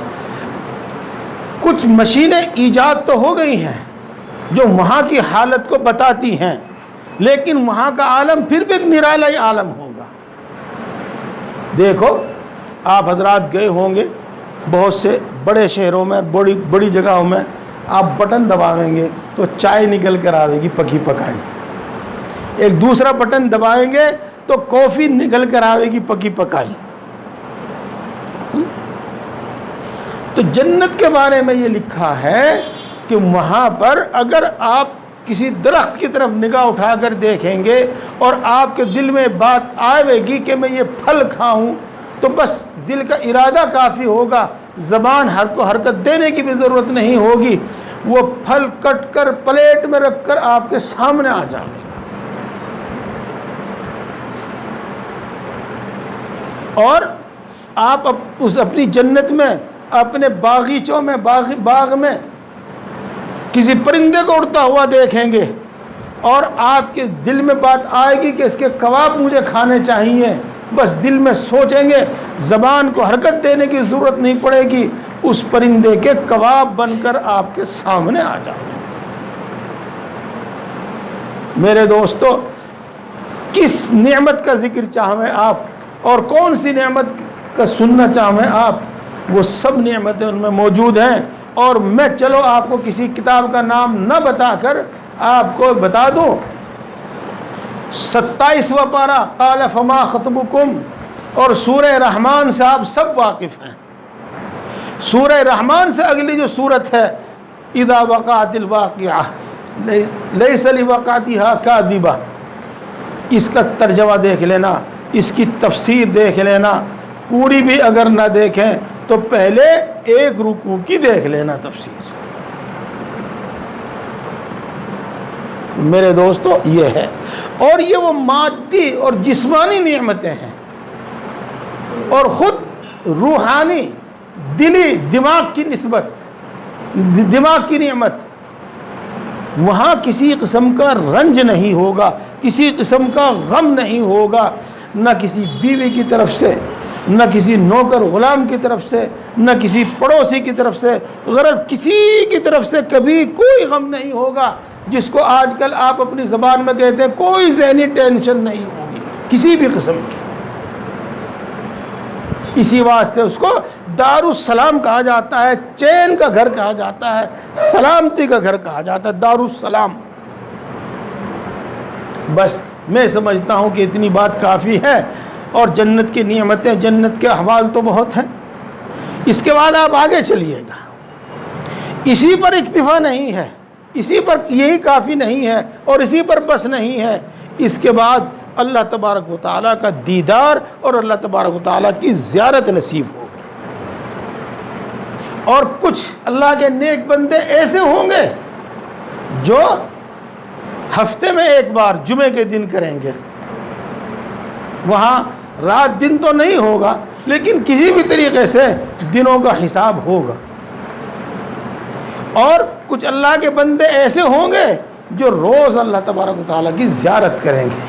کچھ مشینیں ایجاد تو ہو گئی ہیں جو وہاں کی حالت کو بتاتی ہیں، لیکن وہاں کا عالم پھر بھی ایک نرالا عالم ہوگا. دیکھو آپ حضرات گئے ہوں گے بہت سے بڑے شہروں میں، بڑی جگہوں میں، آپ بٹن دباویں گے تو چائے نکل کر آئے گی پکی پکائی. ایک دوسرا بٹن دبائیں گے تو کافی نکل کر آئے گی پکی پکائی. تو جنت کے بارے میں یہ لکھا ہے کہ وہاں پر اگر آپ کسی درخت کی طرف نگاہ اٹھا کر دیکھیں گے اور آپ کے دل میں بات آئے گی کہ میں یہ پھل کھاؤں، تو بس دل کا ارادہ کافی ہوگا، زبان کو حرکت دینے کی بھی ضرورت نہیں ہوگی. وہ پھل کٹ کر پلیٹ میں رکھ کر آپ کے سامنے آ جائے گا. اور آپ اس اپنی جنت میں، اپنے باغیچوں میں، باغ میں کسی پرندے کو اڑتا ہوا دیکھیں گے اور آپ کے دل میں بات آئے گی کہ اس کے کباب مجھے کھانے چاہیے. بس دل میں سوچیں گے، زبان کو حرکت دینے کی ضرورت نہیں پڑے گی، اس پرندے کے کباب بن کر آپ کے سامنے آ جائیں. میرے دوستو، کس نعمت کا ذکر چاہیں آپ اور کون سی نعمت کا سننا چاہیں آپ، وہ سب نعمتیں ان میں موجود ہیں. اور میں چلو آپ کو کسی کتاب کا نام نہ بتا کر آپ کو بتا دوں، 27واں پارہ قال فما خطبکم، اور سورہ رحمان سے آپ سب واقف ہیں. سورہ رحمان سے اگلی جو سورت ہے اذا وقعت الواقعہ لیس لوقعتها کاذبہ، اس کا ترجمہ دیکھ لینا، اس کی تفسیر دیکھ لینا. پوری بھی اگر نہ دیکھیں تو پہلے ایک رکوع کی دیکھ لینا تفسیر. میرے دوستو یہ ہے، اور یہ وہ مادی اور جسمانی نعمتیں ہیں، اور خود روحانی دلی دماغ کی نسبت، دماغ کی نعمت. وہاں کسی قسم کا رنج نہیں ہوگا، کسی قسم کا غم نہیں ہوگا، نہ کسی بیوی کی طرف سے، نہ کسی نوکر غلام کی طرف سے، نہ کسی پڑوسی کی طرف سے، غرض کسی کی طرف سے کبھی کوئی غم نہیں ہوگا، جس کو آج کل آپ اپنی زبان میں کہتے ہیں کوئی ذہنی ٹینشن نہیں ہوگی کسی بھی قسم کی۔ اسی واسطے اس کو دار السلام کہا جاتا ہے، چین کا گھر کہا جاتا ہے، سلامتی کا گھر کہا جاتا ہے، دار السلام۔ بس میں سمجھتا ہوں کہ اتنی بات کافی ہے، اور جنت کی نعمتیں، جنت کے احوال تو بہت ہیں۔ اس کے بعد آپ آگے چلیے گا، اسی پر اکتفا نہیں ہے، اسی پر یہی کافی نہیں ہے اور اسی پر بس نہیں ہے، اس کے بعد اللہ تبارک و تعالیٰ کا دیدار اور اللہ تبارک و تعالیٰ کی زیارت نصیب ہوگی۔ اور کچھ اللہ کے نیک بندے ایسے ہوں گے جو ہفتے میں ایک بار جمعے کے دن کریں گے، وہاں رات دن تو نہیں ہوگا لیکن کسی بھی طریقے سے دنوں کا حساب ہوگا۔ اور کچھ اللہ کے بندے ایسے ہوں گے جو روز اللہ تبارک و تعالیٰ کی زیارت کریں گے،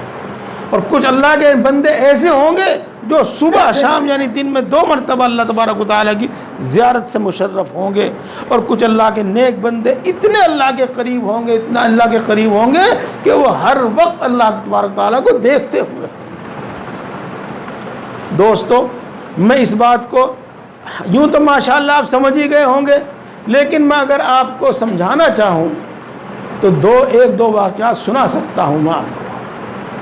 اور کچھ اللہ کے بندے ایسے ہوں گے جو صبح شام یعنی دن میں 2 مرتبہ اللہ تبارک و تعالیٰ کی زیارت سے مشرف ہوں گے، اور کچھ اللہ کے نیک بندے اتنے اللہ کے قریب ہوں گے، اتنا اللہ کے قریب ہوں گے کہ وہ ہر وقت اللہ تبارک و تعالیٰ کو دیکھتے ہوئے۔ دوستو، میں اس بات کو یوں تو ماشاءاللہ آپ سمجھ ہی گئے ہوں گے، لیکن میں اگر آپ کو سمجھانا چاہوں تو ایک دو واقعات سنا سکتا ہوں میں آپ کو۔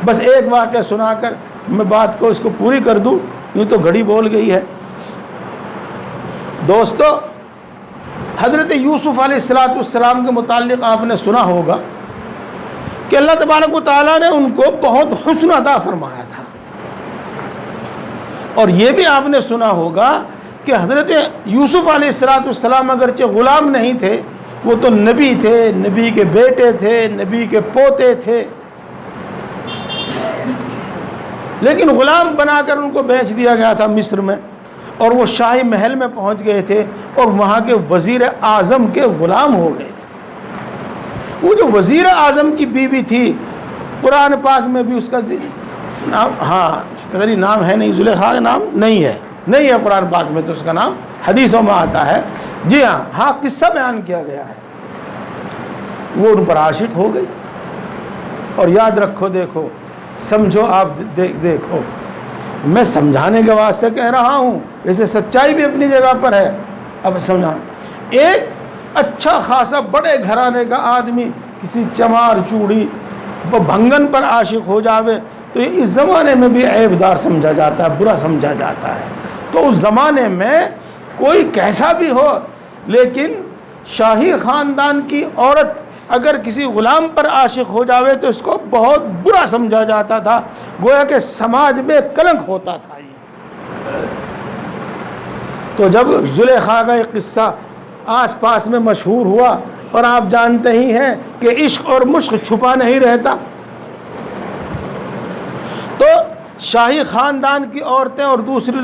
بس ایک واقعہ سنا کر میں بات کو اس کو پوری کر دوں، یوں تو گھڑی بول گئی ہے۔ دوستو، حضرت یوسف علیہ السلام کے متعلق آپ نے سنا ہوگا کہ اللہ تبارک و تعالیٰ نے ان کو بہت حسن عطا فرمایا تھا، اور یہ بھی آپ نے سنا ہوگا کہ حضرت یوسف علیہ السلام اگرچہ غلام نہیں تھے، وہ تو نبی تھے، نبی کے بیٹے تھے، نبی کے پوتے تھے، لیکن غلام بنا کر ان کو بیچ دیا گیا تھا مصر میں، اور وہ شاہی محل میں پہنچ گئے تھے اور وہاں کے وزیر اعظم کے غلام ہو گئے تھے۔ وہ جو وزیر اعظم کی بیوی تھی، قرآن پاک میں بھی اس کا نام نام ہے نہیں، زلیخا کا نام نہیں ہے قرآن پاک میں، تو اس کا نام حدیثوں میں آتا ہے۔ جی ہاں، قصہ بیان کیا گیا ہے۔ وہ ان پر عاشق ہو گئی، اور یاد رکھو، دیکھو، سمجھو، آپ دیکھو، میں سمجھانے کے واسطے کہہ رہا ہوں، ویسے سچائی بھی اپنی جگہ پر ہے۔ اب سمجھا، ایک اچھا خاصا بڑے گھرانے کا آدمی کسی چمار چوڑی بھنگن پر عاشق ہو جاوے تو یہ اس زمانے میں بھی عیب دار سمجھا جاتا ہے، برا سمجھا جاتا ہے۔ تو اس زمانے میں کوئی کیسا بھی ہو، لیکن شاہی خاندان کی عورت اگر کسی غلام پر عاشق ہو جاوے تو اس کو بہت برا سمجھا جاتا تھا، گویا کہ سماج میں کلنک ہوتا تھا یہ۔ تو جب زلیخا کا ایک قصہ آس پاس میں مشہور ہوا، اور آپ جانتے ہی ہیں کہ عشق اور مشق چھپا نہیں رہتا، تو شاہی خاندان کی عورتیں اور دوسری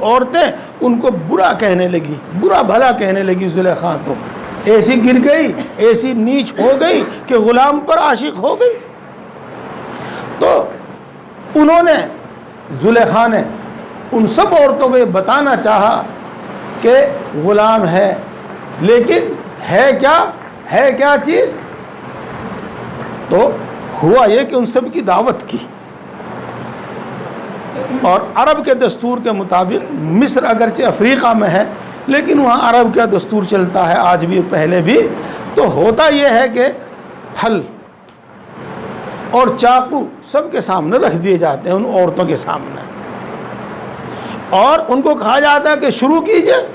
عورتیں ان کو برا کہنے لگی، برا بھلا کہنے لگی زلیخا کو، ایسی گر گئی، ایسی نیچ ہو گئی کہ غلام پر عاشق ہو گئی۔ تو انہوں نے، زلیخا نے ان سب عورتوں کو یہ بتانا چاہا کہ غلام ہے، لیکن ہے کیا چیز؟ تو ہوا یہ کہ ان سب کی دعوت کی، اور عرب کے دستور کے مطابق، مصر اگرچہ افریقہ میں ہے لیکن وہاں عرب کا دستور چلتا ہے آج بھی، پہلے بھی، تو ہوتا یہ ہے کہ پھل اور چاقو سب کے سامنے رکھ دیے جاتے ہیں، ان عورتوں کے سامنے، اور ان کو کہا جاتا ہے کہ شروع کیجئے،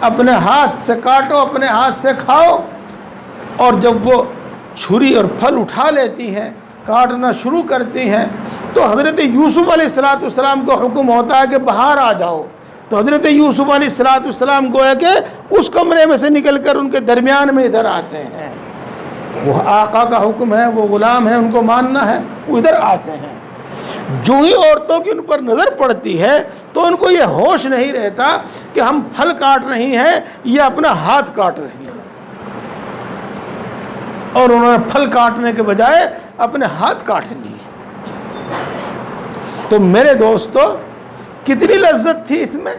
اپنے ہاتھ سے کاٹو، اپنے ہاتھ سے کھاؤ۔ اور جب وہ چھری اور پھل اٹھا لیتی ہیں، کاٹنا شروع کرتی ہیں، تو حضرت یوسف علیہ السلام کو حکم ہوتا ہے کہ باہر آ جاؤ۔ تو حضرت یوسف علیہ السلام گویا کہ اس کمرے میں سے نکل کر ان کے درمیان میں ادھر آتے ہیں، وہ آقا کا حکم ہے، وہ غلام ہے، ان کو ماننا ہے، وہ ادھر آتے ہیں۔ جو ہی عورتوں کی ان پر نظر پڑتی ہے تو ان کو یہ ہوش نہیں رہتا کہ ہم پھل کاٹ رہی ہیں یا اپنا ہاتھ کاٹ رہی ہیں۔ اور انہوں نے پھل کاٹنے کے بجائے اپنے ہاتھ کاٹ لیے۔ تو میرے دوستو کتنی لذت تھی اس میں،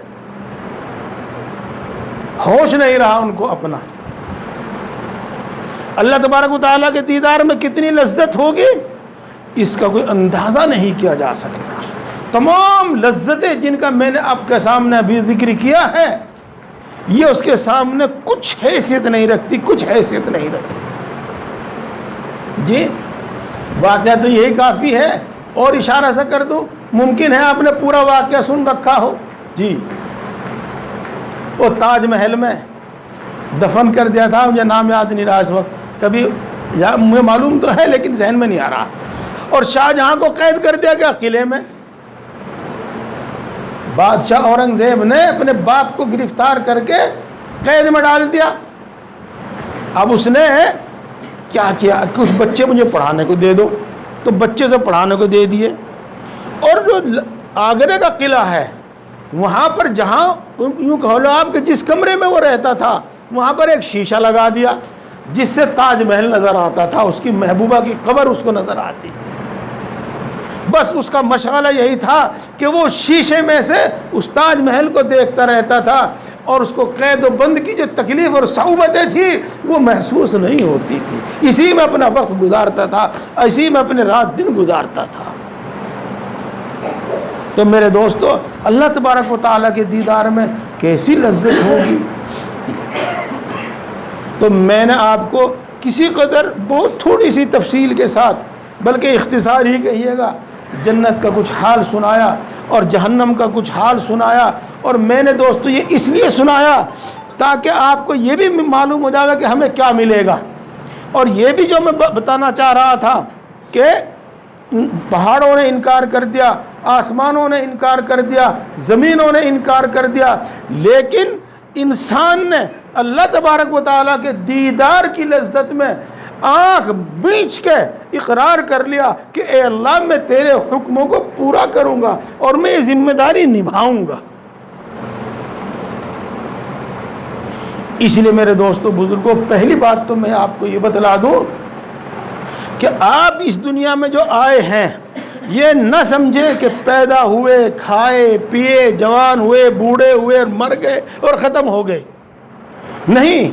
ہوش نہیں رہا ان کو اپنا۔ اللہ تبارک و تعالیٰ کے دیدار میں کتنی لذت ہوگی اس کا کوئی اندازہ نہیں کیا جا سکتا۔ تمام لذتیں جن کا میں نے آپ کے سامنے ابھی ذکر کیا ہے، یہ اس کے سامنے کچھ حیثیت نہیں رکھتی، کچھ حیثیت نہیں رکھتی۔ جی واقعہ تو یہی کافی ہے، اور اشارہ سے کر دوں، ممکن ہے آپ نے پورا واقعہ سن رکھا ہو۔ جی وہ تاج محل میں دفن کر دیا تھا، مجھے نام یاد نہیں رہا اس وقت، کبھی مجھے معلوم تو ہے لیکن ذہن میں نہیں آ رہا۔ اور شاہجہاں کو قید کر دیا گیا قلعے میں۔ بادشاہ اورنگزیب نے اپنے باپ کو گرفتار کر کے قید میں ڈال دیا۔ اب اس نے کیا کیا، کچھ بچے مجھے پڑھانے کو دے دو، تو بچے سے پڑھانے کو دے دیے۔ اور جو آگرے کا قلعہ ہے وہاں پر، جہاں یوں کہو لو آپ کہ جس کمرے میں وہ رہتا تھا، وہاں پر ایک شیشہ لگا دیا جس سے تاج محل نظر آتا تھا، اس کی محبوبہ کی قبر اس کو نظر آتی تھی۔ بس اس کا مشغلہ یہی تھا کہ وہ شیشے میں سے اس تاج محل کو دیکھتا رہتا تھا، اور اس کو قید و بند کی جو تکلیف اور صعوبتیں تھیں وہ محسوس نہیں ہوتی تھی۔ اسی میں اپنا وقت گزارتا تھا، اسی میں اپنے رات دن گزارتا تھا۔ تو میرے دوستو اللہ تبارک و تعالیٰ کے دیدار میں کیسی لذت ہوگی۔ تو میں نے آپ کو کسی قدر بہت تھوڑی سی تفصیل کے ساتھ، بلکہ اختصار ہی کہیے گا، جنت کا کچھ حال سنایا اور جہنم کا کچھ حال سنایا۔ اور میں نے دوستو یہ اس لیے سنایا تاکہ آپ کو یہ بھی معلوم ہو جائے گا کہ ہمیں کیا ملے گا۔ اور یہ بھی جو میں بتانا چاہ رہا تھا کہ پہاڑوں نے انکار کر دیا، آسمانوں نے انکار کر دیا، زمینوں نے انکار کر دیا، لیکن انسان نے اللہ تبارک و تعالیٰ کے دیدار کی لذت میں آنکھ بیچ کے اقرار کر لیا کہ اے اللہ میں تیرے حکموں کو پورا کروں گا اور میں یہ ذمہ داری نبھاؤں گا۔ اس لیے میرے دوستو بزرگوں، پہلی بات تو میں آپ کو یہ بتلا دوں کہ آپ اس دنیا میں جو آئے ہیں یہ نہ سمجھے کہ پیدا ہوئے، کھائے پیے، جوان ہوئے، بوڑھے ہوئے اور مر گئے اور ختم ہو گئے۔ نہیں،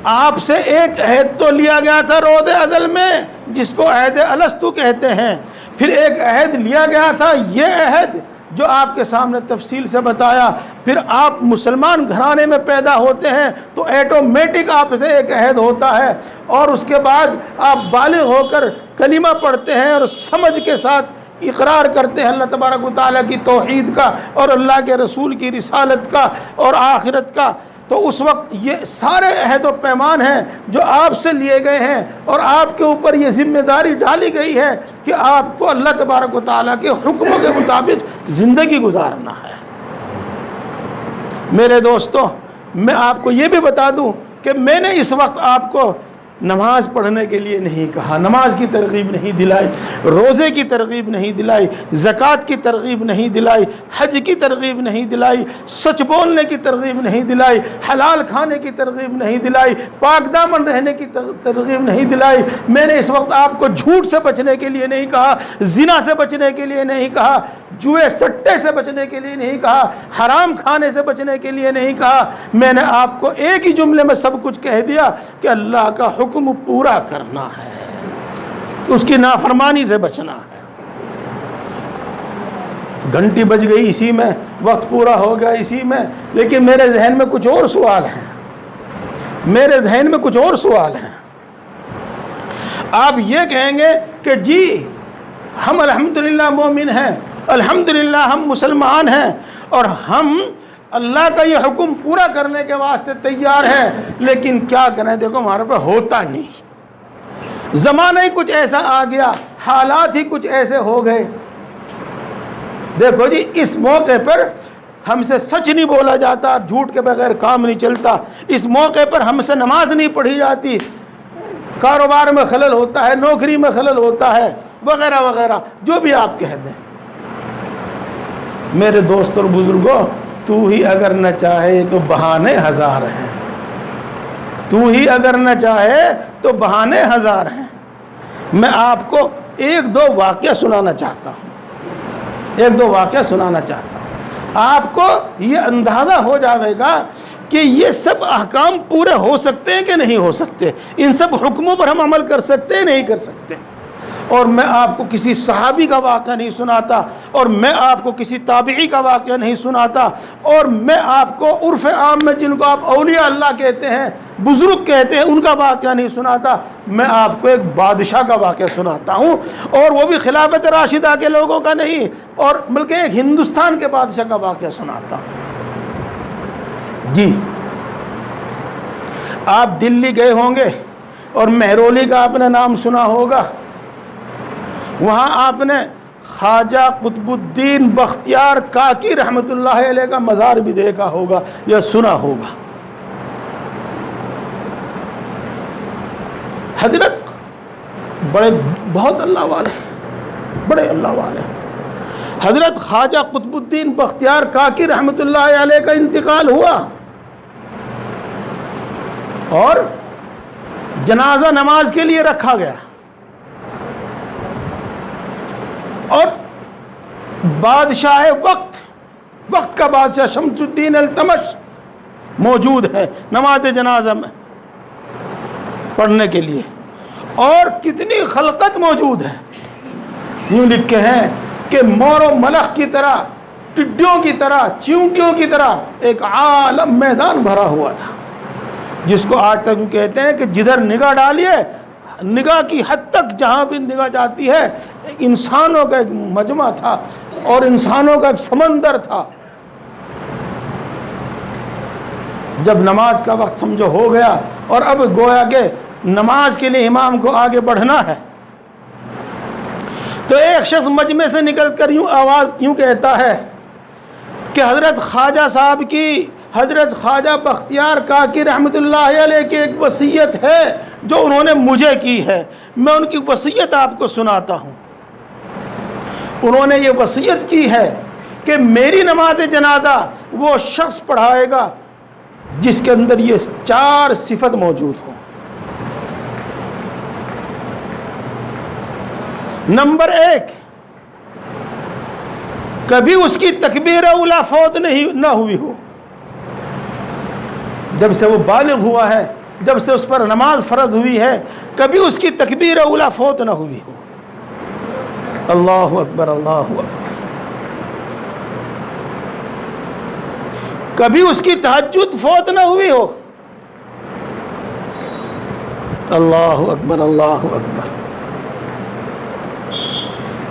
آپ سے ایک عہد تو لیا گیا تھا روض ازل میں، جس کو عہد الستو کہتے ہیں۔ پھر ایک عہد لیا گیا تھا، یہ عہد جو آپ کے سامنے تفصیل سے بتایا۔ پھر آپ مسلمان گھرانے میں پیدا ہوتے ہیں تو ایٹومیٹک آپ سے ایک عہد ہوتا ہے، اور اس کے بعد آپ بالغ ہو کر کلمہ پڑھتے ہیں اور سمجھ کے ساتھ اقرار کرتے ہیں اللہ تبارک و تعالیٰ کی توحید کا اور اللہ کے رسول کی رسالت کا اور آخرت کا۔ تو اس وقت یہ سارے عہد و پیمان ہیں جو آپ سے لیے گئے ہیں، اور آپ کے اوپر یہ ذمہ داری ڈالی گئی ہے کہ آپ کو اللہ تبارک و تعالیٰ کے حکموں کے مطابق زندگی گزارنا ہے۔ میرے دوستو میں آپ کو یہ بھی بتا دوں کہ میں نے اس وقت آپ کو نماز پڑھنے کے لیے نہیں کہا، نماز کی ترغیب نہیں دلائی، روزے کی ترغیب نہیں دلائی، زکوٰۃ کی ترغیب نہیں دلائی، حج کی ترغیب نہیں دلائی، سچ بولنے کی ترغیب نہیں دلائی، حلال کھانے کی ترغیب نہیں دلائی، پاک دامن رہنے کی ترغیب نہیں دلائی۔ میں نے اس وقت آپ کو جھوٹ سے بچنے کے لیے نہیں کہا، زنا سے بچنے کے لیے نہیں کہا، جوئے سٹے سے بچنے کے لیے نہیں کہا، حرام کھانے سے بچنے کے لیے نہیں کہا۔ میں نے آپ کو ایک ہی جملے میں سب کچھ کہہ دیا کہ اللہ کا حکم پورا کرنا ہے، اس کی نافرمانی سے بچنا ہے۔ گھنٹی بج گئی اسی میں، وقت پورا ہو گیا اسی میں، لیکن میرے ذہن میں کچھ اور سوال ہیں، میرے ذہن میں کچھ اور سوال ہیں۔ آپ یہ کہیں گے کہ جی ہم الحمدللہ مومن ہیں، الحمدللہ ہم مسلمان ہیں، اور ہم اللہ کا یہ حکم پورا کرنے کے واسطے تیار ہے، لیکن کیا کریں، دیکھو ہمارے پہ ہوتا نہیں، زمانہ ہی کچھ ایسا آ گیا، حالات ہی کچھ ایسے ہو گئے۔ دیکھو جی اس موقع پر ہم سے سچ نہیں بولا جاتا، جھوٹ کے بغیر کام نہیں چلتا، اس موقع پر ہم سے نماز نہیں پڑھی جاتی، کاروبار میں خلل ہوتا ہے، نوکری میں خلل ہوتا ہے، وغیرہ وغیرہ، جو بھی آپ کہہ دیں۔ میرے دوست اور بزرگوں، تو ہی اگر نہ چاہے تو بہانے ہزار ہیں، تو ہی اگر نہ چاہے تو بہانے ہزار ہیں. میں آپ کو ایک دو واقعہ سنانا چاہتا ہوں، ایک دو واقعہ سنانا چاہتا ہوں. آپ کو یہ اندازہ ہو جائے گا کہ یہ سب احکام پورے ہو سکتے ہیں کہ نہیں ہو سکتے، ان سب حکموں پر ہم عمل کر سکتے ہیں نہیں کر سکتے. اور میں آپ کو کسی صحابی کا واقعہ نہیں سناتا، اور میں آپ کو کسی تابعی کا واقعہ نہیں سناتا، اور میں آپ کو عرف عام میں جن کو آپ اولیاء اللہ کہتے ہیں، بزرگ کہتے ہیں، ان کا واقعہ نہیں سناتا. میں آپ کو ایک بادشاہ کا واقعہ سناتا ہوں، اور وہ بھی خلافت راشدہ کے لوگوں کا نہیں، اور بلکہ ایک ہندوستان کے بادشاہ کا واقعہ سناتا ہوں. جی، آپ دلی گئے ہوں گے اور مہرولی کا آپ نے نام سنا ہوگا. وہاں آپ نے خواجہ قطب الدین بختیار کاکی رحمۃ اللہ علیہ کا مزار بھی دیکھا ہوگا یا سنا ہوگا. حضرت بہت اللہ والے، بڑے اللہ والے. حضرت خواجہ قطب الدین بختیار کاکی رحمۃ اللہ علیہ کا انتقال ہوا اور جنازہ نماز کے لیے رکھا گیا، اور بادشاہ وقت کا بادشاہ شمس الدین التمش موجود ہے نماز جنازہ میں پڑھنے کے لیے. اور کتنی خلقت موجود ہے. یوں لکھے ہیں کہ مور و ملخ کی طرح، ٹڈیوں کی طرح، چیونٹیوں کی طرح ایک عالم میدان بھرا ہوا تھا، جس کو آج تک کہتے ہیں کہ جدھر نگاہ ڈالیے، نگاہ کی حد تک جہاں بھی نگاہ جاتی ہے، انسانوں کا ایک مجمع تھا اور انسانوں کا ایک سمندر تھا. جب نماز کا وقت سمجھو ہو گیا اور اب گویا کہ نماز کے لیے امام کو آگے بڑھنا ہے، تو ایک شخص مجمع سے نکل کر یوں آواز یوں کہتا ہے کہ حضرت خواجہ صاحب کی، حضرت خواجہ بختیار کاکی رحمۃ اللہ علیہ کی ایک وصیت ہے جو انہوں نے مجھے کی ہے، میں ان کی وصیت آپ کو سناتا ہوں. انہوں نے یہ وصیت کی ہے کہ میری نماز جنازہ وہ شخص پڑھائے گا جس کے اندر یہ 4 صفت موجود ہوں. نمبر 1، کبھی اس کی تکبیر اولیٰ فوت نہ ہوئی ہو. جب سے وہ بالغ ہوا ہے، جب سے اس پر نماز فرض ہوئی ہے، کبھی اس کی تکبیر اولیٰ فوت نہ ہوئی ہو. اللہ اکبر، اللہ اکبر. کبھی اس کی تہجد فوت نہ ہوئی ہو. اللہ اکبر، اللہ اکبر.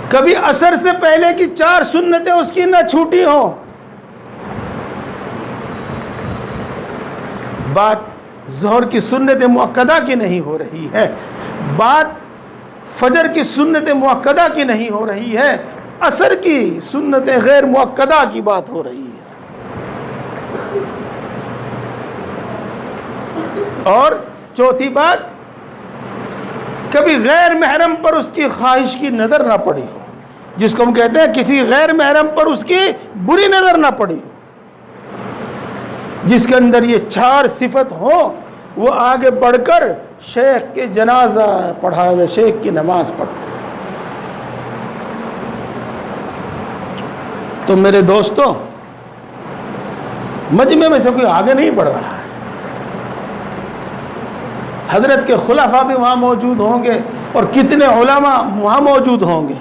کبھی عصر سے پہلے کی 4 سنتیں اس کی نہ چھوٹی ہوں. بات ظہر کی سنت مؤکدہ کی نہیں ہو رہی ہے، بات فجر کی سنت مؤکدہ کی نہیں ہو رہی ہے، عصر کی سنت غیر مؤکدہ کی بات ہو رہی ہے. اور چوتھی بات، کبھی غیر محرم پر اس کی خواہش کی نظر نہ پڑی ہو، جس کو ہم کہتے ہیں کسی غیر محرم پر اس کی بری نظر نہ پڑی ہو. جس کے اندر یہ 4 صفت ہو وہ آگے بڑھ کر شیخ کے جنازہ پڑھاوے، شیخ کی نماز پڑھے. تو میرے دوستوں، مجمع میں سے کوئی آگے نہیں بڑھ رہا ہے. حضرت کے خلفاء بھی وہاں موجود ہوں گے اور کتنے علماء وہاں موجود ہوں گے.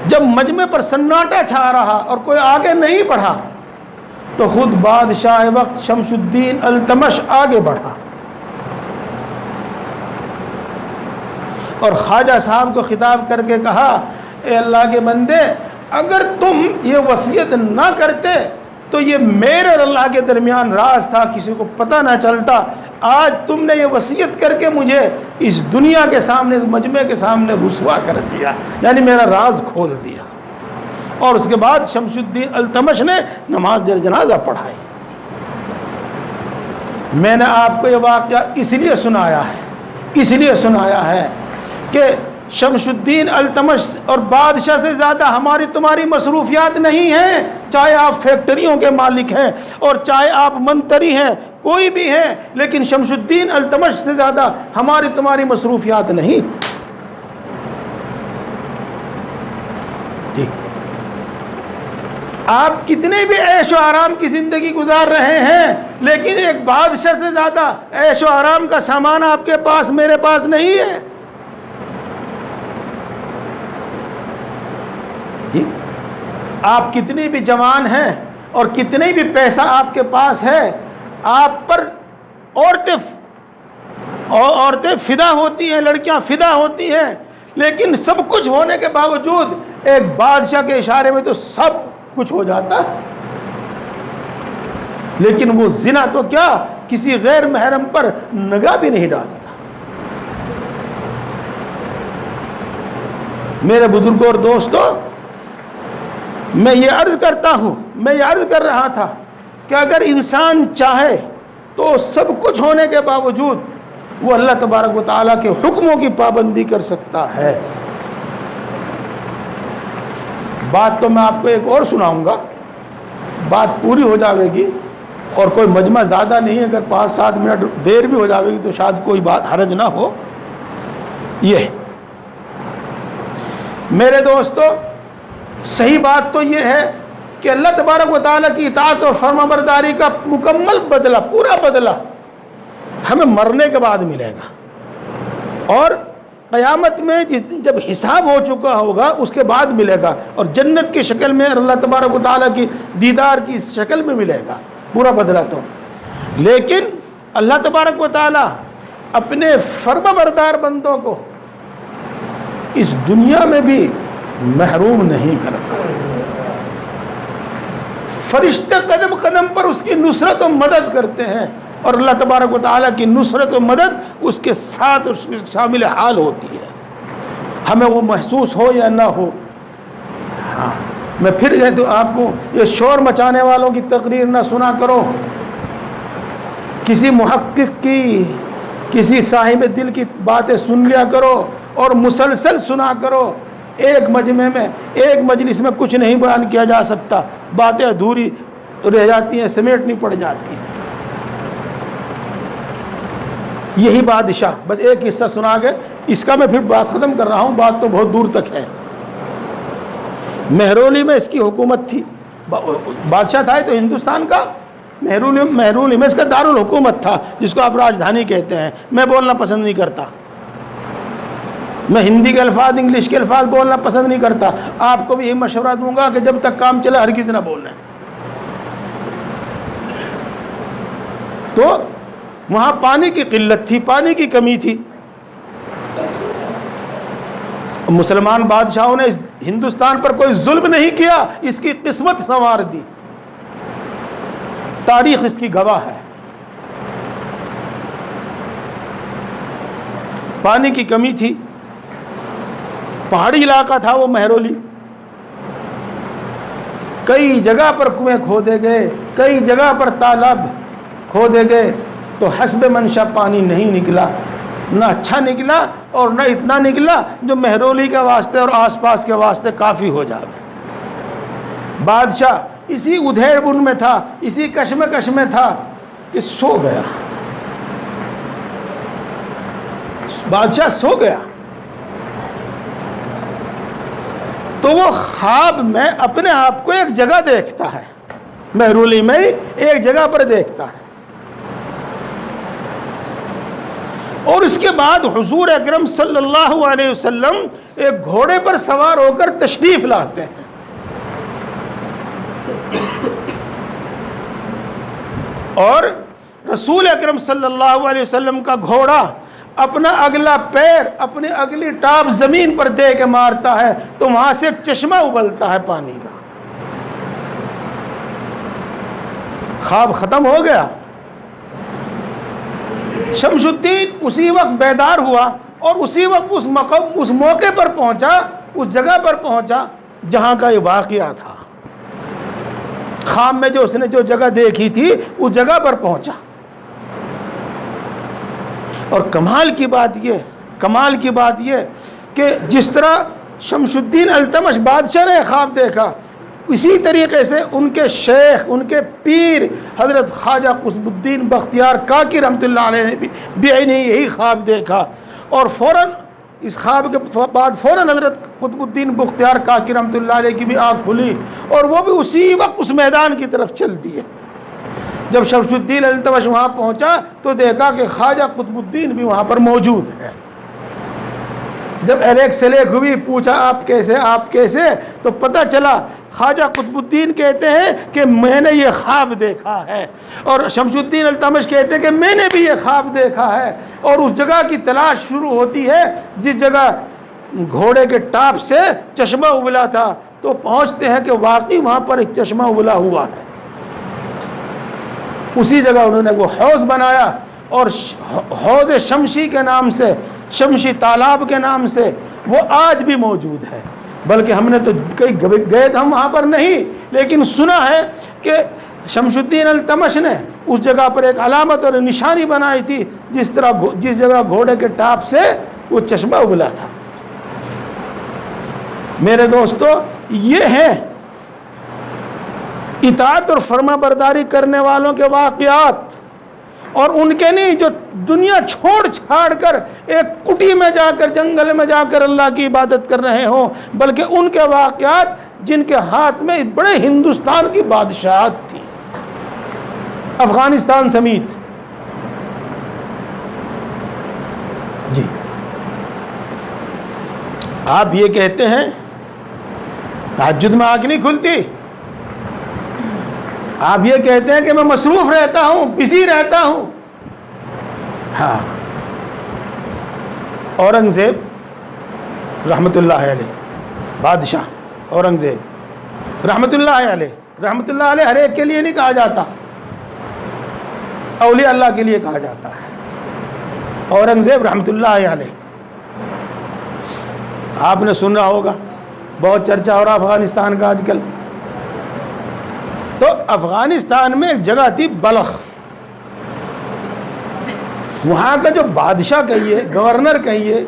جب مجمع پر سناٹا چھا رہا اور کوئی آگے نہیں بڑھا تو خود بادشاہ وقت شمس الدین التمش آگے بڑھا اور خواجہ صاحب کو خطاب کر کے کہا، اے اللہ کے بندے، اگر تم یہ وصیت نہ کرتے تو یہ میرے اور اللہ کے درمیان راز تھا، کسی کو پتہ نہ چلتا. آج تم نے یہ وصیت کر کے مجھے اس دنیا کے سامنے، اس مجمع کے سامنے رسوا کر دیا، یعنی میرا راز کھول دیا. اور اس کے بعد شمس الدین التمش نے نماز جنازہ پڑھائی. میں نے آپ کو یہ واقعہ اس لیے سنایا ہے کہ شمس الدین التمش اور بادشاہ سے زیادہ ہماری تمہاری مصروفیات نہیں ہیں. چاہے آپ فیکٹریوں کے مالک ہیں اور چاہے آپ منتری ہیں، کوئی بھی ہیں، لیکن شمس الدین التمش سے زیادہ ہماری تمہاری مصروفیات نہیں جی۔ آپ کتنے بھی عیش و آرام کی زندگی گزار رہے ہیں، لیکن ایک بادشاہ سے زیادہ عیش و آرام کا سامان آپ کے پاس میرے پاس نہیں ہے جی۔ آپ کتنی بھی جوان ہیں اور کتنے بھی پیسہ آپ کے پاس ہے، آپ پر عورتیں فدا ہوتی ہیں، لڑکیاں فدا ہوتی ہیں، لیکن سب کچھ ہونے کے باوجود ایک بادشاہ کے اشارے میں تو سب کچھ ہو جاتا ہے، لیکن وہ زنا تو کیا کسی غیر محرم پر نگاہ بھی نہیں ڈالتا۔ میرے بزرگوں اور دوستوں، میں یہ عرض کر رہا تھا کہ اگر انسان چاہے تو سب کچھ ہونے کے باوجود وہ اللہ تبارک و تعالیٰ کے حکموں کی پابندی کر سکتا ہے۔ بات تو میں آپ کو ایک اور سناؤں گا، بات پوری ہو جاوے گی، اور کوئی مجمع زیادہ نہیں ہے، اگر 5-7 منٹ دیر بھی ہو جاوے گی تو شاید کوئی بات حرج نہ ہو۔ یہ میرے دوستو، صحیح بات تو یہ ہے کہ اللہ تبارک و تعالیٰ کی اطاعت اور فرما برداری کا مکمل بدلہ، پورا بدلہ ہمیں مرنے کے بعد ملے گا، اور قیامت میں جس دن جب حساب ہو چکا ہوگا اس کے بعد ملے گا، اور جنت کی شکل میں اللہ تبارک و تعالیٰ کی دیدار کی شکل میں ملے گا پورا بدلہ تو۔ لیکن اللہ تبارک و تعالیٰ اپنے فرما بردار بندوں کو اس دنیا میں بھی محروم نہیں کرتا۔ فرشتے قدم قدم پر اس کی نصرت و مدد کرتے ہیں، اور اللہ تبارک و تعالیٰ کی نصرت و مدد اس کے ساتھ اس میں شامل حال ہوتی ہے، ہمیں وہ محسوس ہو یا نہ ہو۔ ہاں، میں پھر کہتا ہوں آپ کو، یہ شور مچانے والوں کی تقریر نہ سنا کرو، کسی محقق کی، کسی صاحب دل کی باتیں سن لیا کرو اور مسلسل سنا کرو۔ ایک مجمع میں، ایک مجلس میں کچھ نہیں بیان کیا جا سکتا، باتیں ادھوری رہ جاتی ہیں، سمیٹنی پڑ جاتی ہیں۔ یہی بادشاہ بس ایک حصہ سنا گئے، اس کا میں پھر بات ختم کر رہا ہوں، بات تو بہت دور تک ہے۔ مہرولی میں اس کی حکومت تھی، بادشاہ تھا تو ہندوستان کا، مہرولی میں اس کا دارالحکومت تھا، جس کو آپ راجدھانی کہتے ہیں۔ میں بولنا پسند نہیں کرتا، میں ہندی کے الفاظ، انگلش کے الفاظ بولنا پسند نہیں کرتا۔ آپ کو بھی یہ مشورہ دوں گا کہ جب تک کام چلے ہرگز نہ بولنا۔ تو وہاں پانی کی قلت تھی، پانی کی کمی تھی، مسلمان بادشاہوں نے ہندوستان پر کوئی ظلم نہیں کیا، اس کی قسمت سنوار دی، تاریخ اس کی گواہ ہے۔ پانی کی کمی تھی، پہاڑی علاقہ تھا وہ مہرولی، کئی جگہ پر کنویں کھودے گئے، کئی جگہ پر تالاب کھودے گئے، تو حسب منشا پانی نہیں نکلا، نہ اچھا نکلا اور نہ اتنا نکلا جو مہرولی کے واسطے اور آس پاس کے واسطے کافی ہو جائے۔ بادشاہ اسی ادھیڑ بن میں تھا، اسی کشمکش میں تھا کہ سو گیا، بادشاہ سو گیا۔ تو وہ خواب میں اپنے آپ کو ایک جگہ دیکھتا ہے، مہرولی میں ایک جگہ پر دیکھتا ہے، اور اس کے بعد حضور اکرم صلی اللہ علیہ وسلم ایک گھوڑے پر سوار ہو کر تشریف لاتے ہیں، اور رسول اکرم صلی اللہ علیہ وسلم کا گھوڑا اپنا اگلا پیر، اپنی اگلی ٹاپ زمین پر دے کے مارتا ہے تو وہاں سے ایک چشمہ ابلتا ہے پانی کا۔ خواب ختم ہو گیا۔ شمس الدین اسی وقت بیدار ہوا اور اسی وقت اس موقع پر پہنچا، اس جگہ پر پہنچا جہاں کا یہ واقعہ تھا۔ خواب میں جو اس نے جو جگہ دیکھی تھی اس جگہ پر پہنچا، اور کمال کی بات یہ کہ جس طرح شمس الدین التمش بادشاہ نے خواب دیکھا، اسی طریقے سے ان کے شیخ، ان کے پیر حضرت خواجہ قطب الدین بختیار کاکی رحمۃ اللہ علیہ نے بھی یہی خواب دیکھا، اور فوراً اس خواب کے بعد فوراً حضرت قطب الدین بختیار کاکی رحمۃ اللہ علیہ کی بھی آنکھ کھلی، اور وہ بھی اسی وقت اس میدان کی طرف چل دیے۔ جب شمس الدین التمش وہاں پہنچا تو دیکھا کہ خواجہ قطب الدین بھی وہاں پر موجود ہے۔ جب الیک سلیک ہوئی، پوچھا آپ کیسے، تو پتہ چلا خواجہ قطب الدین کہتے ہیں کہ میں نے یہ خواب دیکھا ہے، اور شمس الدین التمش کہتے ہیں کہ میں نے بھی یہ خواب دیکھا ہے، اور اس جگہ کی تلاش شروع ہوتی ہے جس جگہ گھوڑے کے ٹاپ سے چشمہ ابلا تھا، تو پہنچتے ہیں کہ واقعی وہاں پر ایک چشمہ ابلا ہوا ہے۔ اسی جگہ انہوں نے وہ حوض بنایا، اور حوض شمشی کے نام سے، شمشی تالاب کے نام سے وہ آج بھی موجود ہے۔ بلکہ ہم نے تو کئی گئے تو ہم وہاں پر نہیں، لیکن سنا ہے کہ شمس الدین التمش نے اس جگہ پر ایک علامت اور نشانی بنائی تھی، جس جگہ گھوڑے کے ٹاپ سے وہ چشمہ ابلا تھا۔ میرے دوستو، یہ ہے اطاعت اور فرما برداری کرنے والوں کے واقعات، اور ان کے نہیں جو دنیا چھوڑ چھاڑ کر ایک کٹی میں جا کر، جنگل میں جا کر اللہ کی عبادت کر رہے ہوں، بلکہ ان کے واقعات جن کے ہاتھ میں بڑے ہندوستان کی بادشاہت تھی، افغانستان سمیت۔ جی، آپ یہ کہتے ہیں تہجد میں آنکھ نہیں کھلتی، آپ یہ کہتے ہیں کہ میں مصروف رہتا ہوں، بزی رہتا ہوں۔ ہاں، اورنگزیب رحمۃ اللہ علیہ، بادشاہ اورنگزیب رحمۃ اللہ علیہ ہر ایک کے لیے نہیں کہا جاتا، اولیاء اللہ کے لیے کہا جاتا ہے۔ اورنگزیب رحمۃ اللہ علیہ، آپ نے سنا ہوگا، بہت چرچا ہو رہا افغانستان کا آج کل۔ تو افغانستان میں ایک جگہ تھی بلخ، وہاں کا جو بادشاہ کہیے، گورنر کہیے،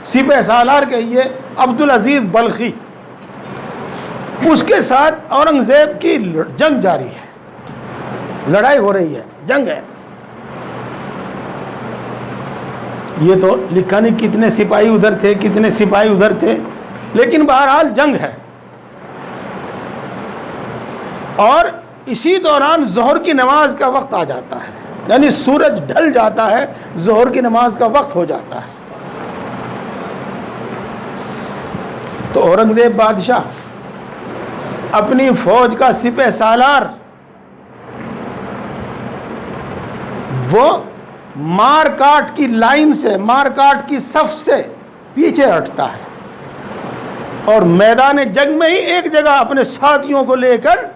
سپہ سالار کہیے، عبدالعزیز بلخی، اس کے ساتھ اورنگزیب کی جنگ جاری ہے، لڑائی ہو رہی ہے، جنگ ہے۔ یہ تو لکھا نہیں کتنے سپاہی ادھر تھے، کتنے سپاہی ادھر تھے، لیکن بہرحال جنگ ہے۔ اور اسی دوران ظہر کی نماز کا وقت آ جاتا ہے، یعنی سورج ڈھل جاتا ہے، ظہر کی نماز کا وقت ہو جاتا ہے۔ تو اورنگزیب بادشاہ اپنی فوج کا سپہ سالار وہ مار کاٹ کی لائن سے، مار کاٹ کی صف سے پیچھے ہٹتا ہے، اور میدان جنگ میں ہی ایک جگہ اپنے ساتھیوں کو لے کر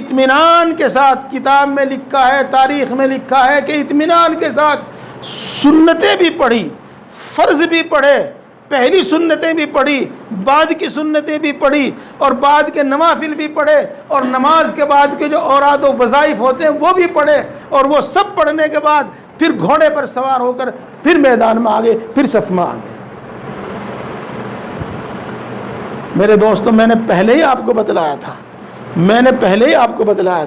اطمینان کے ساتھ، کتاب میں لکھا ہے، تاریخ میں لکھا ہے کہ اطمینان کے ساتھ سنتیں بھی پڑھی، فرض بھی پڑھے، پہلی سنتیں بھی پڑھی، بعد کی سنتیں بھی پڑھی، اور بعد کے نوافل بھی پڑھے، اور نماز کے بعد کے جو اوراد و وظائف ہوتے ہیں وہ بھی پڑھے، اور وہ سب پڑھنے کے بعد پھر گھوڑے پر سوار ہو کر پھر میدان میں آگے، پھر صف میں آگے۔ میرے دوستو، میں نے پہلے ہی آپ کو بتلایا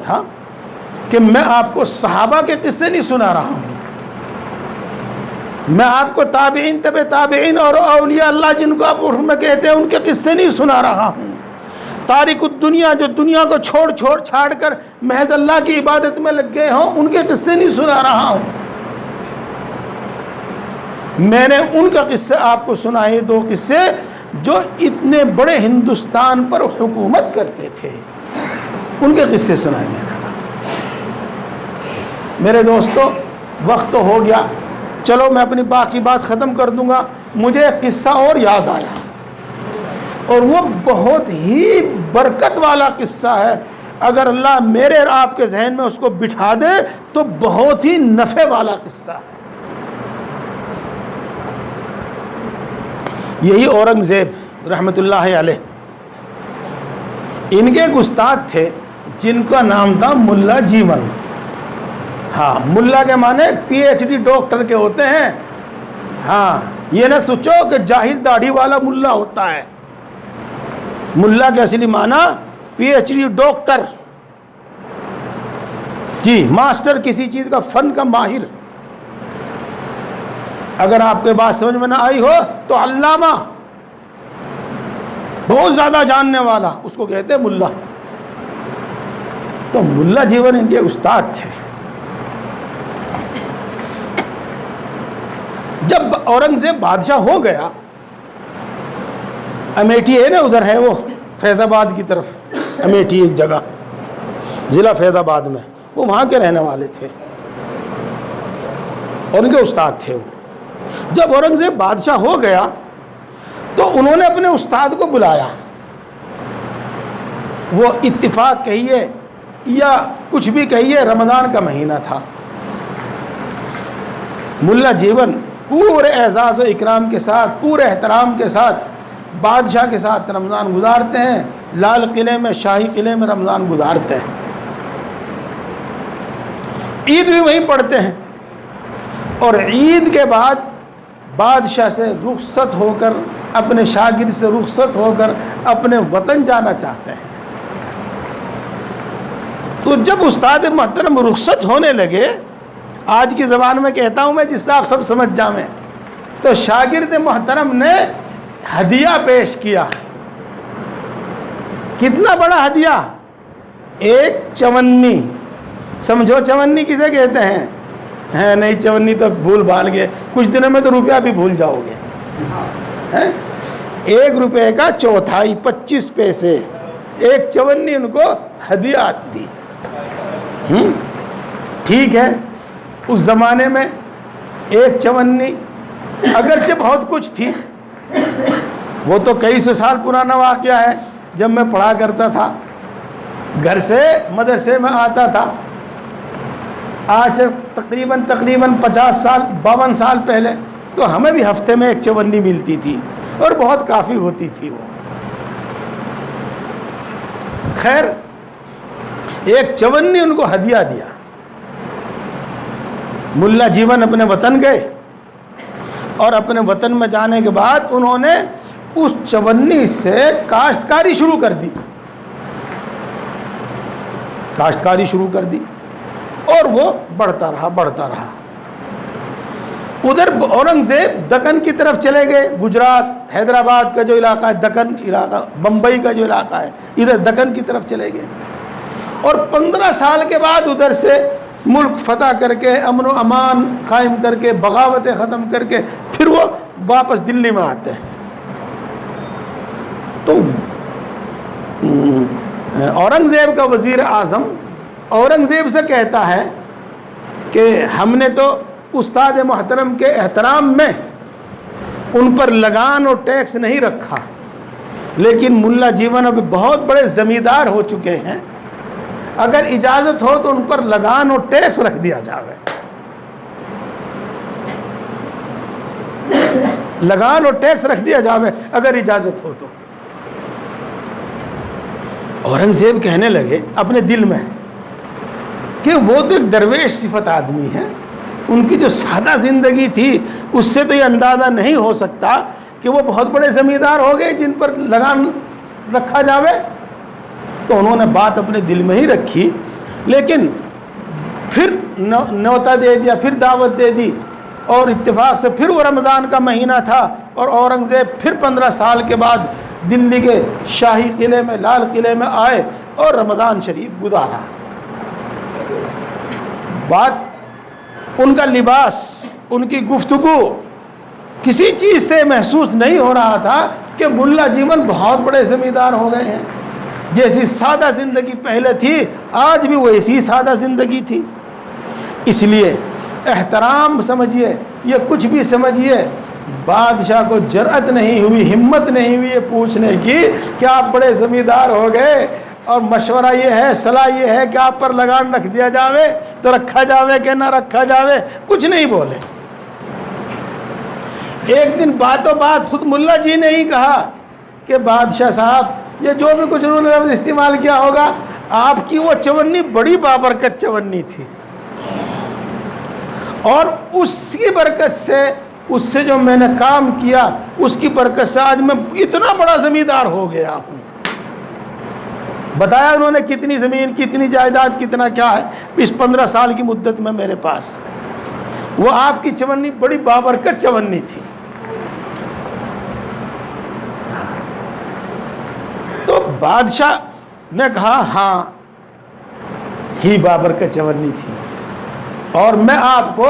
تھا کہ میں آپ کو صحابہ کے قصے نہیں سنا رہا ہوں، میں آپ کو تابعین، تبع تابعین اور اولیاء اللہ جن کو آپ عرف میں کہتے ہیں ان کے قصے نہیں سنا رہا ہوں۔ تارک الدنیا، جو دنیا کو چھوڑ چھاڑ کر محض اللہ کی عبادت میں لگ گئے ہوں، ان کے قصے نہیں سنا رہا ہوں۔ میں نے ان کا قصے آپ کو سنائے، دو قصے جو اتنے بڑے ہندوستان پر حکومت کرتے تھے، ان کے قصے سنائے۔ میرے دوستو، وقت تو ہو گیا، چلو میں اپنی باقی بات ختم کر دوں گا۔ مجھے ایک قصہ اور یاد آیا، اور وہ بہت ہی برکت والا قصہ ہے۔ اگر اللہ میرے اور آپ کے ذہن میں اس کو بٹھا دے تو بہت ہی نفع والا قصہ ہے۔ یہی اورنگزیب رحمۃ اللہ علیہ، ان کے ایک استاد تھے جن کا نام تھا ملا جیون۔ ہاں، ملا کے معنی پی ایچ ڈی ڈاکٹر کے ہوتے ہیں۔ ہاں، یہ نہ سوچو کہ جاہل داڑھی والا ملا ہوتا ہے۔ ملا کے اصلی معنی PhD ڈاکٹر، جی ماسٹر کسی چیز کا، فن کا ماہر. اگر آپ کے بات سمجھ میں نہ آئی ہو تو علامہ، بہت زیادہ جاننے والا، اس کو کہتے ہیں ملا. تو ملا جیون ان کے استاد تھے. جب اورنگزیب بادشاہ ہو گیا، امیٹھی ہے نا، ادھر ہے وہ فیض آباد کی طرف، امیٹھی ایک جگہ ضلع فیض آباد میں، وہ وہاں کے رہنے والے تھے اور ان کے استاد تھے وہ. جب اورنگزیب بادشاہ ہو گیا تو انہوں نے اپنے استاد کو بلایا. وہ اتفاق کہیے یا کچھ بھی کہیے، رمضان کا مہینہ تھا. ملا جیون پورے اعزاز و اکرام کے ساتھ، پورے احترام کے ساتھ بادشاہ کے ساتھ رمضان گزارتے ہیں. لال قلعے میں، شاہی قلعے میں رمضان گزارتے ہیں. عید بھی وہیں پڑھتے ہیں. اور عید کے بعد بادشاہ سے رخصت ہو کر، اپنے شاگرد سے رخصت ہو کر اپنے وطن جانا چاہتے ہیں. تو جب استاد محترم رخصت ہونے لگے، آج کی زبان میں کہتا ہوں میں جس سے آپ سب سمجھ جائیں، تو شاگرد محترم نے ہدیہ پیش کیا. کتنا بڑا ہدیہ؟ ایک چونی. سمجھو چونی کسے کہتے ہیں؟ نہیں چونی تو بھول بھال گئے، کچھ دنوں میں تو روپیہ بھی بھول جاؤ گے. 1 روپے کا چوتھائی 25 پیسے ایک چونی ان کو ہدیات دی. ٹھیک ہے، اس زمانے میں ایک چونی اگرچہ بہت کچھ تھی. وہ تو کئی سو سال پرانا واقعہ ہے. جب میں پڑھا کرتا تھا، گھر سے مدرسے میں آتا تھا، آج سے تقریباً 50 سال 52 سال پہلے، تو ہمیں بھی ہفتے میں ایک چونی ملتی تھی اور بہت کافی ہوتی تھی وہ. خیر، ایک چونی ان کو ہدیہ دیا. ملا جیون اپنے وطن گئے اور اپنے وطن میں جانے کے بعد انہوں نے اس چونی سے کاشتکاری شروع کر دی. کاشتکاری شروع کر دی اور وہ بڑھتا رہا. ادھر اورنگزیب دکن کی طرف چلے گئے. گجرات، حیدرآباد کا جو علاقہ ہے، دکن علاقہ، بمبئی کا جو علاقہ ہے، ادھر دکن کی طرف چلے گئے. اور 15 سال کے بعد ادھر سے ملک فتح کر کے، امن و امان قائم کر کے، بغاوتیں ختم کر کے پھر وہ واپس دلی میں آتے ہیں. تو اورنگزیب کا وزیر اعظم اورنگزیب سے کہتا ہے کہ ہم نے تو استاد محترم کے احترام میں ان پر لگان اور ٹیکس نہیں رکھا، لیکن ملا جیون اب بہت بڑے زمیندار ہو چکے ہیں، اگر اجازت ہو تو ان پر لگان اور ٹیکس رکھ دیا جائے. لگان اور ٹیکس رکھ دیا جائے اگر اجازت ہو تو. اورنگزیب کہنے لگے اپنے دل میں کہ وہ تو ایک درویش صفت آدمی ہے، ان کی جو سادہ زندگی تھی اس سے تو یہ اندازہ نہیں ہو سکتا کہ وہ بہت بڑے زمیندار ہو گئے جن پر لگان رکھا جاوے. تو انہوں نے بات اپنے دل میں ہی رکھی، لیکن پھر نیوتا دے دیا، پھر دعوت دے دی، اور اتفاق سے پھر وہ رمضان کا مہینہ تھا اور اورنگزیب پھر 15 سال کے بعد دلی کے شاہی قلعے میں، لال قلعے میں آئے اور رمضان شریف گزارا. بات، ان کا لباس، ان کی گفتگو، کسی چیز سے محسوس نہیں ہو رہا تھا کہ ملا جیون بہت بڑے زمیندار ہو گئے ہیں. جیسی سادہ زندگی پہلے تھی آج بھی ویسی سادہ زندگی تھی. اس لیے احترام سمجھیے یہ کچھ بھی سمجھیے، بادشاہ کو جرأت نہیں ہوئی، ہمت نہیں ہوئی یہ پوچھنے کی کہ آپ بڑے زمیندار ہو گئے اور مشورہ یہ ہے، صلاح یہ ہے کہ آپ پر لگان رکھ دیا جاوے تو رکھا جاوے کہ نہ رکھا جاوے. کچھ نہیں بولے. ایک دن باتوں بات خود ملا جی نے ہی کہا کہ بادشاہ صاحب، یہ جو بھی کچھ انہوں نے لفظ استعمال کیا ہوگا، آپ کی وہ چونی بڑی بابرکت چونی تھی، اور اس کی برکت سے، اس سے جو میں نے کام کیا اس کی برکت سے آج میں اتنا بڑا زمیندار ہو گیا ہوں. بتایا انہوں نے کتنی زمین، کتنی جائیداد، کتنا کیا ہے اس 15 سال کی مدت میں میرے پاس۔ وہ آپ کی چونی بڑی بابرکت چونی تھی۔ تو بادشاہ نے کہا ہاں ہی بابرکت چونی تھی، اور میں آپ کو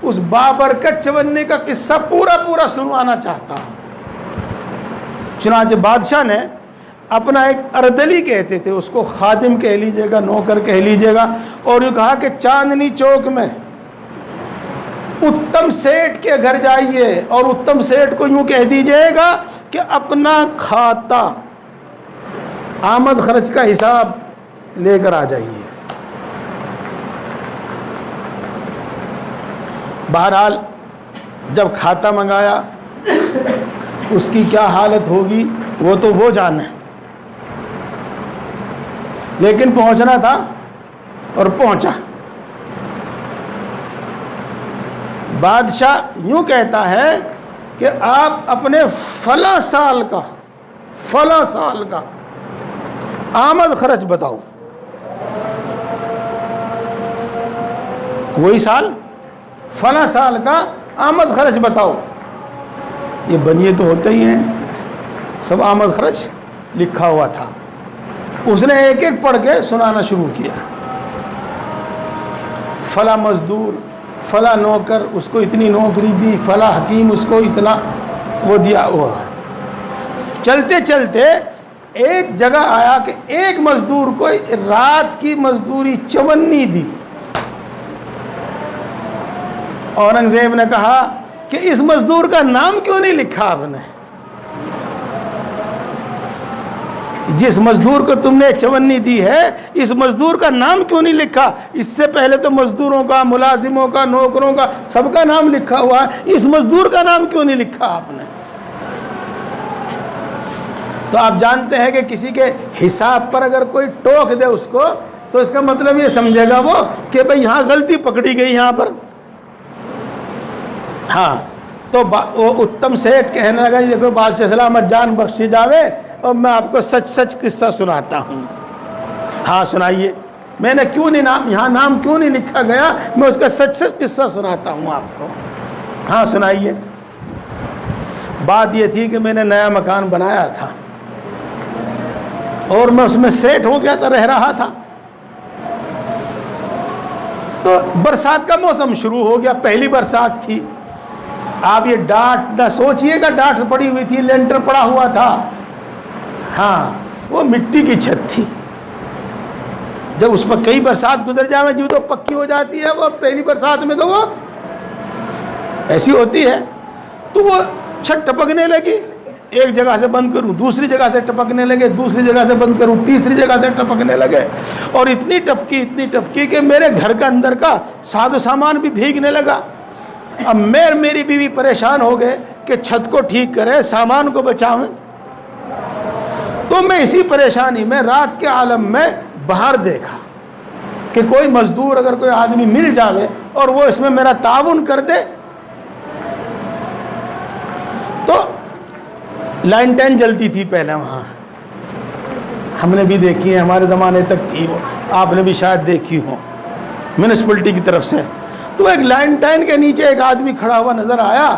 اس بابرکت چونی کا قصہ پورا سنوانا چاہتا ہوں۔ چنانچہ بادشاہ نے اپنا ایک اردلی کہتے تھے، اس کو خادم کہہ لیجئے گا، نوکر کہہ لیجئے گا، اور یہ کہا کہ چاندنی چوک میں اتم سیٹھ کے گھر جائیے اور اتم سیٹھ کو یوں کہہ دیجئے گا کہ اپنا کھاتا آمد خرچ کا حساب لے کر آ جائیے۔ بہرحال جب کھاتا منگایا، اس کی کیا حالت ہوگی وہ تو وہ جانے، لیکن پہنچنا تھا اور پہنچا۔ بادشاہ یوں کہتا ہے کہ آپ اپنے فلاں سال کا آمد خرچ بتاؤ۔ وہی سال، فلاں سال کا آمد خرچ بتاؤ۔ یہ بنیے تو ہوتے ہی ہیں، سب آمد خرچ لکھا ہوا تھا۔ اس نے ایک ایک پڑھ کے سنانا شروع کیا۔ فلاں مزدور، فلاں نوکر، اس کو اتنی نوکری دی، فلاں حکیم اس کو اتنا وہ دیا ہوا۔ چلتے چلتے ایک جگہ آیا کہ ایک مزدور کو رات کی مزدوری 54 دی۔ اورنگزیب نے کہا کہ اس مزدور کا نام کیوں نہیں لکھا آپ نے؟ جس مزدور کو تم نے 54 دی ہے، اس مزدور کا نام کیوں نہیں لکھا؟ اس سے پہلے تو مزدوروں کا، ملازموں کا، نوکروں کا سب کا نام لکھا ہوا ہے، اس مزدور کا نام کیوں نہیں لکھا آپ نے؟ تو آپ جانتے ہیں کہ کسی کے حساب پر اگر کوئی ٹوک دے اس کو، تو اس کا مطلب یہ سمجھے گا وہ کہ بھئی یہاں غلطی پکڑی گئی یہاں پر۔ ہاں، تو وہ اتم سیٹھ کہنے لگا دیکھو بادشاہ سلامت جان بخشی جاوے، اور میں آپ کو سچ قصہ سناتا ہوں۔ ہاں سنائیے۔ میں نے کیوں نہیں یہاں نام کیوں نہیں لکھا گیا، میں اس کا سچ قصہ سناتا ہوں آپ کو۔ ہاں سنائیے۔ بات یہ تھی کہ میں نے نیا مکان بنایا تھا اور میں اس میں سیٹ ہو گیا تھا، رہ رہا تھا۔ تو برسات کا موسم شروع ہو گیا، پہلی برسات تھی۔ آپ یہ ڈاٹ نہ سوچئے گا ڈاٹ پڑی ہوئی تھی، لینٹر پڑا ہوا تھا۔ ہاں، وہ مٹی کی چھت تھی۔ جب اس پر کئی برسات گزر جائے جو تو پکی ہو جاتی ہے، وہ پہلی برسات میں تو وہ ایسی ہوتی ہے۔ تو وہ چھت ٹپکنے لگی، ایک جگہ سے بند کروں، دوسری جگہ سے ٹپکنے لگے، دوسری جگہ سے بند کروں، تیسری جگہ سے ٹپکنے لگے، اور اتنی ٹپکی کہ میرے گھر کا اندر کا ساز و سامان بھی بھیگنے لگا۔ اب میری بیوی پریشان ہو گئے کہ چھت کو ٹھیک کرے، سامان کو بچائیں۔ تو میں اسی پریشانی میں رات کے عالم میں باہر دیکھا کہ کوئی مزدور اگر کوئی آدمی مل جاوے اور وہ اس میں میرا تعاون کر دے۔ تو لائنٹین جلتی تھی پہلے وہاں، ہم نے بھی دیکھی ہے، ہمارے زمانے تک تھی وہ، آپ نے بھی شاید دیکھی ہو میونسپلٹی کی طرف سے۔ تو ایک لائنٹین کے نیچے ایک آدمی کھڑا ہوا نظر آیا،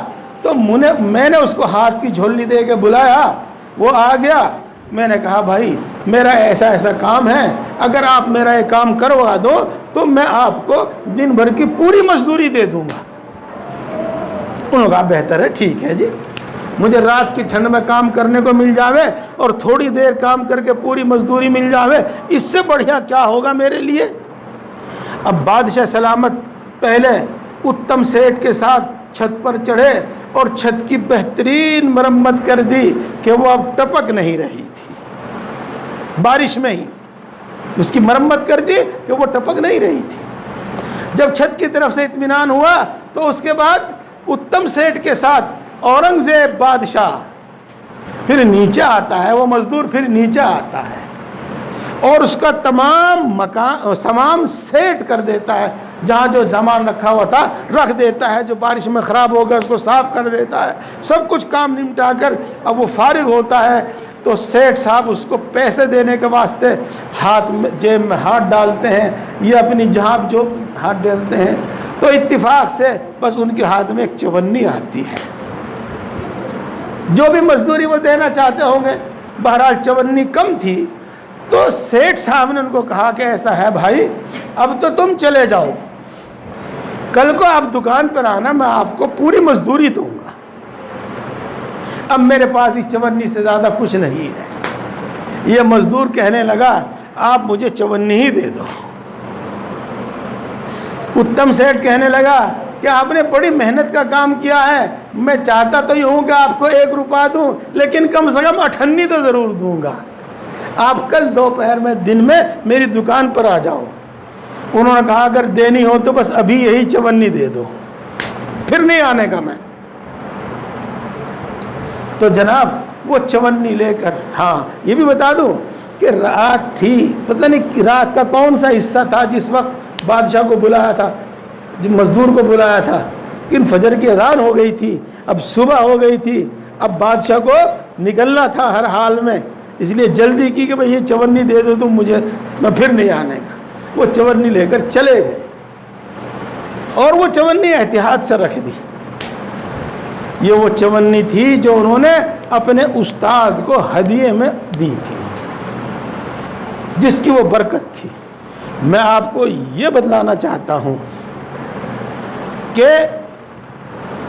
تو میں نے اس کو ہاتھ کی جھولی دے کے بلایا، وہ آ گیا۔ میں نے کہا بھائی میرا ایسا کام ہے، اگر آپ میرا یہ کام کروا دو تو میں آپ کو دن بھر کی پوری مزدوری دے دوں گا۔ انہوں نے کہا بہتر ہے، ٹھیک ہے جی، مجھے رات کی ٹھنڈ میں کام کرنے کو مل جاوے اور تھوڑی دیر کام کر کے پوری مزدوری مل جاوے، اس سے بڑھیا کیا ہوگا میرے لیے۔ اب بادشاہ سلامت پہلے اتم سیٹھ کے ساتھ چھت پر چڑھے اور چھت کی بہترین مرمت کر دی کہ وہ اب ٹپک نہیں رہی تھی، بارش میں ہی اس کی مرمت کر دی کہ وہ ٹپک نہیں رہی تھی۔ جب چھت کی طرف سے اطمینان ہوا تو اس کے بعد اتم سیٹھ کے ساتھ اورنگزیب بادشاہ پھر نیچے آتا ہے، وہ مزدور پھر نیچے آتا ہے اور اس کا تمام سامان سیٹ کر دیتا ہے، جہاں جو سامان رکھا ہوا تھا رکھ دیتا ہے، جو بارش میں خراب ہو گیا اس کو صاف کر دیتا ہے، سب کچھ کام نمٹا کر اب وہ فارغ ہوتا ہے تو سیٹھ صاحب اس کو پیسے دینے کے واسطے ہاتھ میں جیب میں ہاتھ ڈالتے ہیں، یہ اپنی جہاں جو ہاتھ ڈالتے ہیں تو اتفاق سے بس ان کے ہاتھ میں ایک چونی آتی ہے، جو بھی مزدوری وہ دینا چاہتے ہوں گے، بہرحال چونی کم تھی تو سیٹھ صاحب نے ان کو کہا کہ ایسا ہے بھائی اب تو تم چلے جاؤ، کل کو آپ دکان پر آنا، میں آپ کو پوری مزدوری دوں گا، اب میرے پاس اس چونی سے زیادہ کچھ نہیں ہے۔ یہ مزدور کہنے لگا آپ مجھے چونی ہی دے دو۔ اتم سیٹھ کہنے لگا کہ آپ نے بڑی محنت کا کام کیا ہے، میں چاہتا تو یہ ہوں کہ آپ کو 1 روپیہ دوں لیکن کم سے کم 98 تو ضرور دوں گا، آپ کل دوپہر میں دن میں میری دکان پر آ جاؤ۔ انہوں نے کہا اگر دینی ہو تو بس ابھی یہی چونی دے دو، پھر نہیں آنے کا میں۔ تو جناب وہ چونی لے کر، ہاں یہ بھی بتا دوں کہ رات تھی، پتہ نہیں رات کا کون سا حصہ تھا جس وقت بادشاہ کو بلایا تھا، جو مزدور کو بلایا تھا، لیکن فجر کی اذان ہو گئی تھی، اب صبح ہو گئی تھی، اب بادشاہ کو نکلنا تھا ہر حال میں، اس لیے جلدی کی کہ بھئی یہ چونی دے دو تم مجھے، میں پھر نہیں آنے کا۔ وہ چونی لے کر چلے گئے اور وہ چونی احتیاط سے رکھ دی۔ یہ وہ چونی تھی جو انہوں نے اپنے استاد کو ہدیے میں دی تھی، جس کی وہ برکت تھی۔ میں آپ کو یہ بتلانا چاہتا ہوں کہ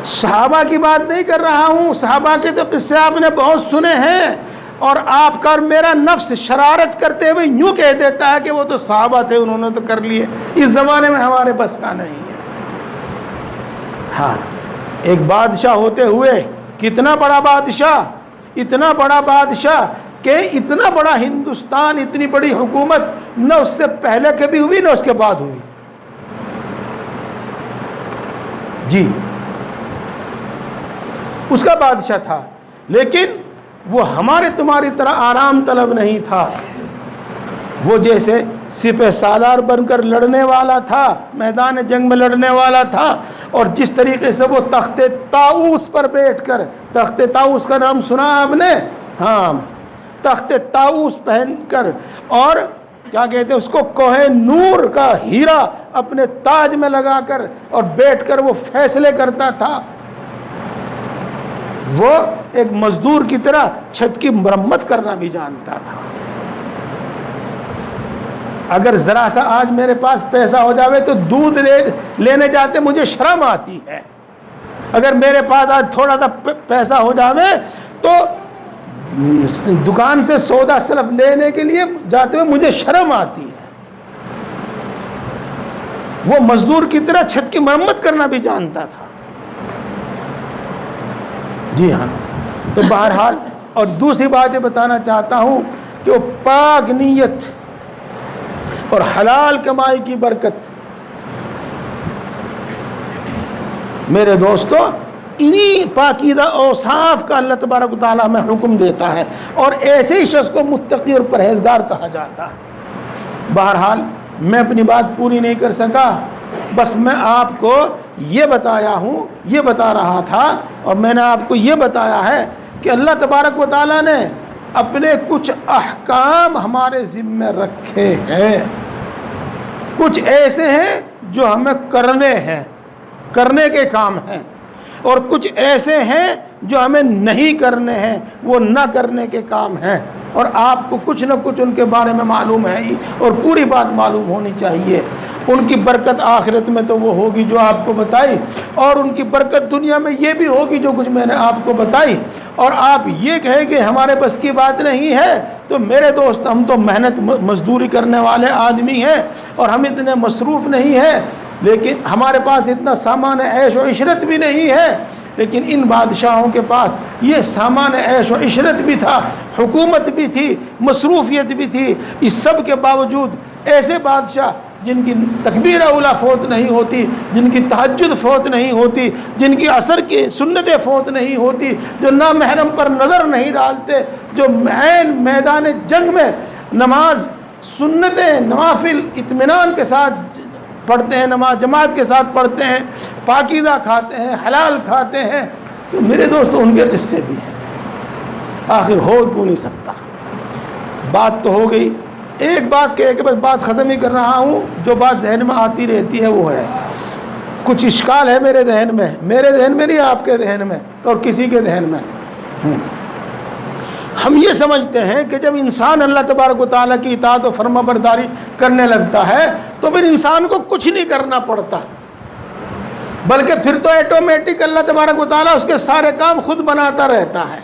صحابہ کی بات نہیں کر رہا ہوں، صحابہ کے تو قصے آپ نے بہت سنے ہیں، اور آپ کا اور میرا نفس شرارت کرتے ہوئے یوں کہہ دیتا ہے کہ وہ تو صحابہ تھے، انہوں نے تو کر لیے، اس زمانے میں ہمارے بس کا نہیں ہے۔ ہاں ایک بادشاہ ہوتے ہوئے، کتنا بڑا بادشاہ، اتنا بڑا بادشاہ کہ اتنا بڑا ہندوستان، اتنی بڑی حکومت نہ اس سے پہلے کبھی ہوئی نہ اس کے بعد ہوئی۔ جی اس کا بادشاہ تھا، لیکن وہ ہمارے تمہاری طرح آرام طلب نہیں تھا، وہ جیسے سپہ سالار بن کر لڑنے والا تھا، میدان جنگ میں لڑنے والا تھا، اور جس طریقے سے وہ تخت طاؤس پر بیٹھ کر، تخت طاؤس کا نام سنا آپ نے؟ ہاں، تخت طاؤس پہن کر، اور کیا کہتے ہیں اس کو، کوہ نور کا ہیرا اپنے تاج میں لگا کر اور بیٹھ کر وہ فیصلے کرتا تھا۔ وہ ایک مزدور کی طرح چھت کی مرمت کرنا بھی جانتا تھا۔ اگر ذرا سا آج میرے پاس پیسہ ہو جاوے تو دودھ لینے جاتے مجھے شرم آتی ہے، اگر میرے پاس آج تھوڑا سا پیسہ ہو جاوے تو دکان سے سودا سلف لینے کے لیے جاتے ہوئے مجھے شرم آتی ہے۔ وہ مزدور کی طرح چھت کی مرمت کرنا بھی جانتا تھا۔ جی ہاں، تو بہرحال، اور دوسری بات یہ بتانا چاہتا ہوں کہ وہ پاک نیت اور حلال کمائی کی برکت، میرے دوستو، انہی پاکیزہ اوصاف کا اللہ تبارک و تعالیٰ میں حکم دیتا ہے، اور ایسے ہی شخص کو متقی اور پرہیزگار کہا جاتا ہے۔ بہرحال میں اپنی بات پوری نہیں کر سکا، بس میں آپ کو یہ بتایا ہوں، یہ بتا رہا تھا، اور میں نے آپ کو یہ بتایا ہے کہ اللہ تبارک و تعالیٰ نے اپنے کچھ احکام ہمارے ذمہ رکھے ہیں، کچھ ایسے ہیں جو ہمیں کرنے ہیں، کرنے کے کام ہیں، اور کچھ ایسے ہیں جو ہمیں نہیں کرنے ہیں، وہ نہ کرنے کے کام ہیں، اور آپ کو کچھ نہ کچھ ان کے بارے میں معلوم ہے ہی، اور پوری بات معلوم ہونی چاہیے۔ ان کی برکت آخرت میں تو وہ ہوگی جو آپ کو بتائی، اور ان کی برکت دنیا میں یہ بھی ہوگی جو کچھ میں نے آپ کو بتائی۔ اور آپ یہ کہیں کہ ہمارے بس کی بات نہیں ہے، تو میرے دوست ہم تو محنت مزدوری کرنے والے آدمی ہیں، اور ہم اتنے مصروف نہیں ہیں، لیکن ہمارے پاس اتنا سامان عیش و عشرت بھی نہیں ہے، لیکن ان بادشاہوں کے پاس یہ سامان عیش و عشرت بھی تھا، حکومت بھی تھی، مصروفیت بھی تھی۔ اس سب کے باوجود ایسے بادشاہ جن کی تکبیر اولیٰ فوت نہیں ہوتی، جن کی تہجد فوت نہیں ہوتی، جن کی عصر کی سنتیں فوت نہیں ہوتی، جو نامحرم پر نظر نہیں ڈالتے، جو عین میدان جنگ میں نماز، سنتیں، نوافل اطمینان کے ساتھ پڑھتے ہیں، نماز جماعت کے ساتھ پڑھتے ہیں، پاکیزہ کھاتے ہیں، حلال کھاتے ہیں، تو میرے دوستو ان کے قصے بھی ہیں، آخر ہو کیوں نہیں سکتا؟ بات تو ہو گئی، ایک بات کہ ایک بات ختم ہی کر رہا ہوں، جو بات ذہن میں آتی رہتی ہے وہ ہے، کچھ اشکال ہے میرے ذہن میں نہیں، آپ کے ذہن میں اور کسی کے ذہن میں۔ ہم یہ سمجھتے ہیں کہ جب انسان اللہ تبارک و تعالیٰ کی اطاعت و فرما برداری کرنے لگتا ہے تو پھر انسان کو کچھ نہیں کرنا پڑتا، بلکہ پھر تو ایٹومیٹک اللہ تبارک و تعالیٰ اس کے سارے کام خود بناتا رہتا ہے۔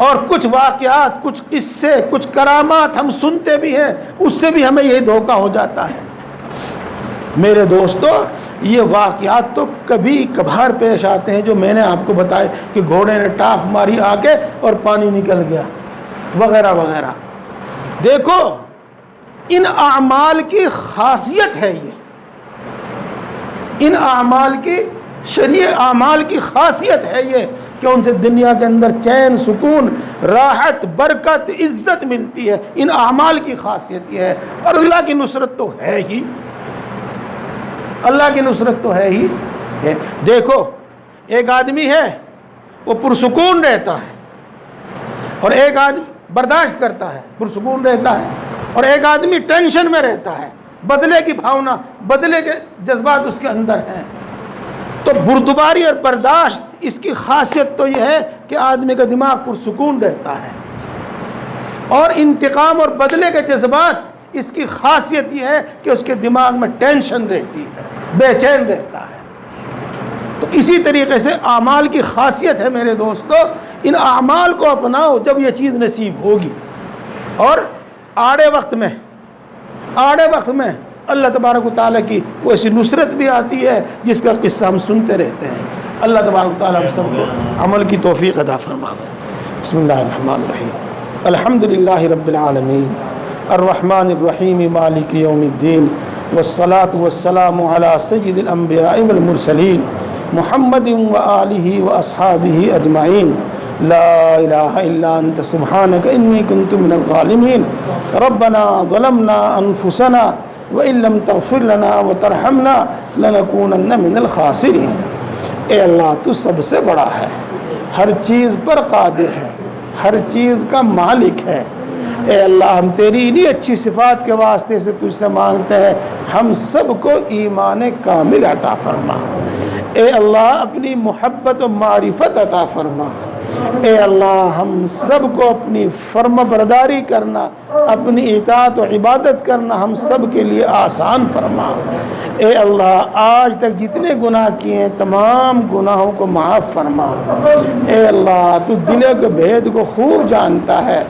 اور کچھ واقعات، کچھ قصے، کچھ کرامات ہم سنتے بھی ہیں، اس سے بھی ہمیں یہی دھوکہ ہو جاتا ہے۔ میرے دوستو، یہ واقعات تو کبھی کبھار پیش آتے ہیں جو میں نے آپ کو بتائے کہ گھوڑے نے ٹاپ ماری آ کے اور پانی نکل گیا وغیرہ وغیرہ۔ دیکھو ان اعمال کی خاصیت ہے، یہ ان اعمال کی شرعی اعمال کی خاصیت ہے یہ کہ ان سے دنیا کے اندر چین، سکون، راحت، برکت، عزت ملتی ہے۔ ان اعمال کی خاصیت یہ ہے، اور اللہ کی نصرت تو ہے ہی، اللہ کی نصرت تو ہے ہی ہے۔ دیکھو ایک آدمی ہے وہ پرسکون رہتا ہے، اور ایک آدمی برداشت کرتا ہے، پرسکون رہتا ہے، اور ایک آدمی ٹینشن میں رہتا ہے، بدلے کی بھاونا، بدلے کے جذبات اس کے اندر ہیں۔ تو بردباری اور برداشت اس کی خاصیت تو یہ ہے کہ آدمی کا دماغ پرسکون رہتا ہے، اور انتقام اور بدلے کے جذبات اس کی خاصیت یہ ہے کہ اس کے دماغ میں ٹینشن رہتی ہے، بے چین رہتا ہے۔ تو اسی طریقے سے اعمال کی خاصیت ہے میرے دوستو، ان اعمال کو اپناؤ جب یہ چیز نصیب ہوگی، اور آڑے وقت میں اللہ تبارک و تعالیٰ کی وہ ایسی نصرت بھی آتی ہے جس کا قصہ ہم سنتے رہتے ہیں۔ اللہ تبارک و تعالیٰ ہم سب کو عمل کی توفیق عطا فرمائے۔ بسم اللہ الرحمن الرحیم، الحمدللہ رب العالمین، الرحمن الرحیم، مالک یوم الدین، والصلاة والسلام علی سید الانبیاء والمرسلین، محمد وآلہ واصحابہ اجمعین، لا الہ الا انت سبحانک انی کنت من الظالمین، ربنا ظلمنا انفسنا وَإِن لَّمْ تَغْفِرْ لَنَا وَتَرْحَمْنَا لَنَكُونَنَّ مِنَ الْخَاسِرِينَ۔ اے اللہ تو سب سے بڑا ہے، ہر چیز پر قادر ہے، ہر چیز کا مالک ہے۔ اے اللہ ہم تیری انہی اچھی صفات کے واسطے سے تجھ سے مانگتے ہیں، ہم سب کو ایمان کامل عطا فرما۔ اے اللہ اپنی محبت و معرفت عطا فرما۔ اے اللہ ہم سب کو اپنی فرما برداری کرنا، اپنی اطاعت و عبادت کرنا ہم سب کے لیے آسان فرما۔ اے اللہ آج تک جتنے گناہ کیے ہیں تمام گناہوں کو معاف فرما۔ اے اللہ تو دلوں کے بھید کو خوب جانتا ہے،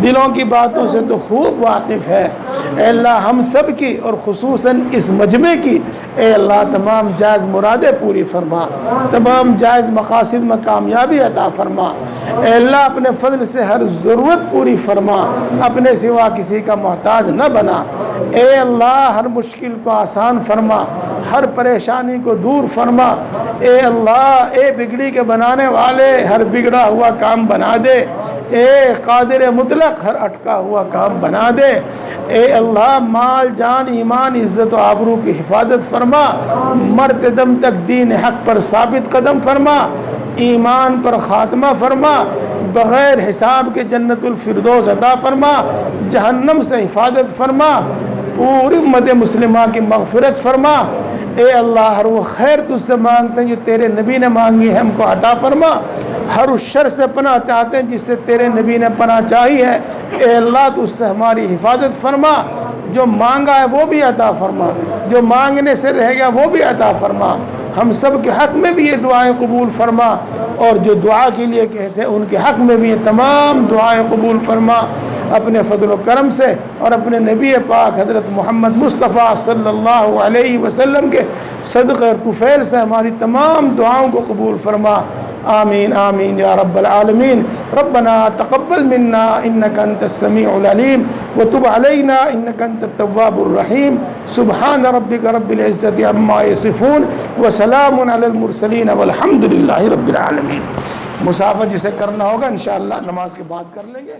دلوں کی باتوں سے تو خوب واقف ہے۔ اے اللہ ہم سب کی اور خصوصاً اس مجمع کی اے اللہ تمام جائز مرادیں پوری فرما، تمام جائز مقاصد میں کامیابی عطا فرما۔ اے اللہ اپنے فضل سے ہر ضرورت پوری فرما، اپنے سوا کسی کا محتاج نہ بنا۔ اے اللہ ہر مشکل کو آسان فرما، ہر پریشانی کو دور فرما۔ اے اللہ اے بگڑی کے بنانے والے ہر بگڑا ہوا کام بنا دے، اے قادر مطلق ہر اٹکا ہوا کام بنا دے۔ اے اللہ مال، جان، ایمان، عزت و آبرو کی حفاظت فرما، مرتے دم تک دین حق پر ثابت قدم فرما، ایمان پر خاتمہ فرما، بغیر حساب کے جنت الفردوس عطا فرما، جہنم سے حفاظت فرما، پوری امت مسلمہ کی مغفرت فرما۔ اے اللہ ہر وہ خیر تجھ سے مانگتے ہیں جو تیرے نبی نے مانگی ہے ہم کو عطا فرما، ہر اس شر سے پناہ چاہتے ہیں جس سے تیرے نبی نے پناہ چاہی ہے، اے اللہ تو اس سے ہماری حفاظت فرما، جو مانگا ہے وہ بھی عطا فرما، جو مانگنے سے رہ گیا وہ بھی عطا فرما، ہم سب کے حق میں بھی یہ دعائیں قبول فرما، اور جو دعا کے لیے کہتے ہیں ان کے حق میں بھی یہ تمام دعائیں قبول فرما، اپنے فضل و کرم سے اور اپنے نبی پاک حضرت محمد مصطفیٰ صلی اللہ علیہ وسلم کے صدقہ اور طفیل سے ہماری تمام دعاؤں کو قبول فرما۔ آمین آمین یا رب العالمین۔ ربنا تقبل منا انك انت السميع العليم وتب علينا انك انت التواب الرحيم۔ سبحان ربك رب العزة عما يصفون وسلام على المرسلين والحمد لله رب العالمین۔ مسافہ جسے کرنا ہوگا انشاءاللہ نماز کے بعد کر لیں گے۔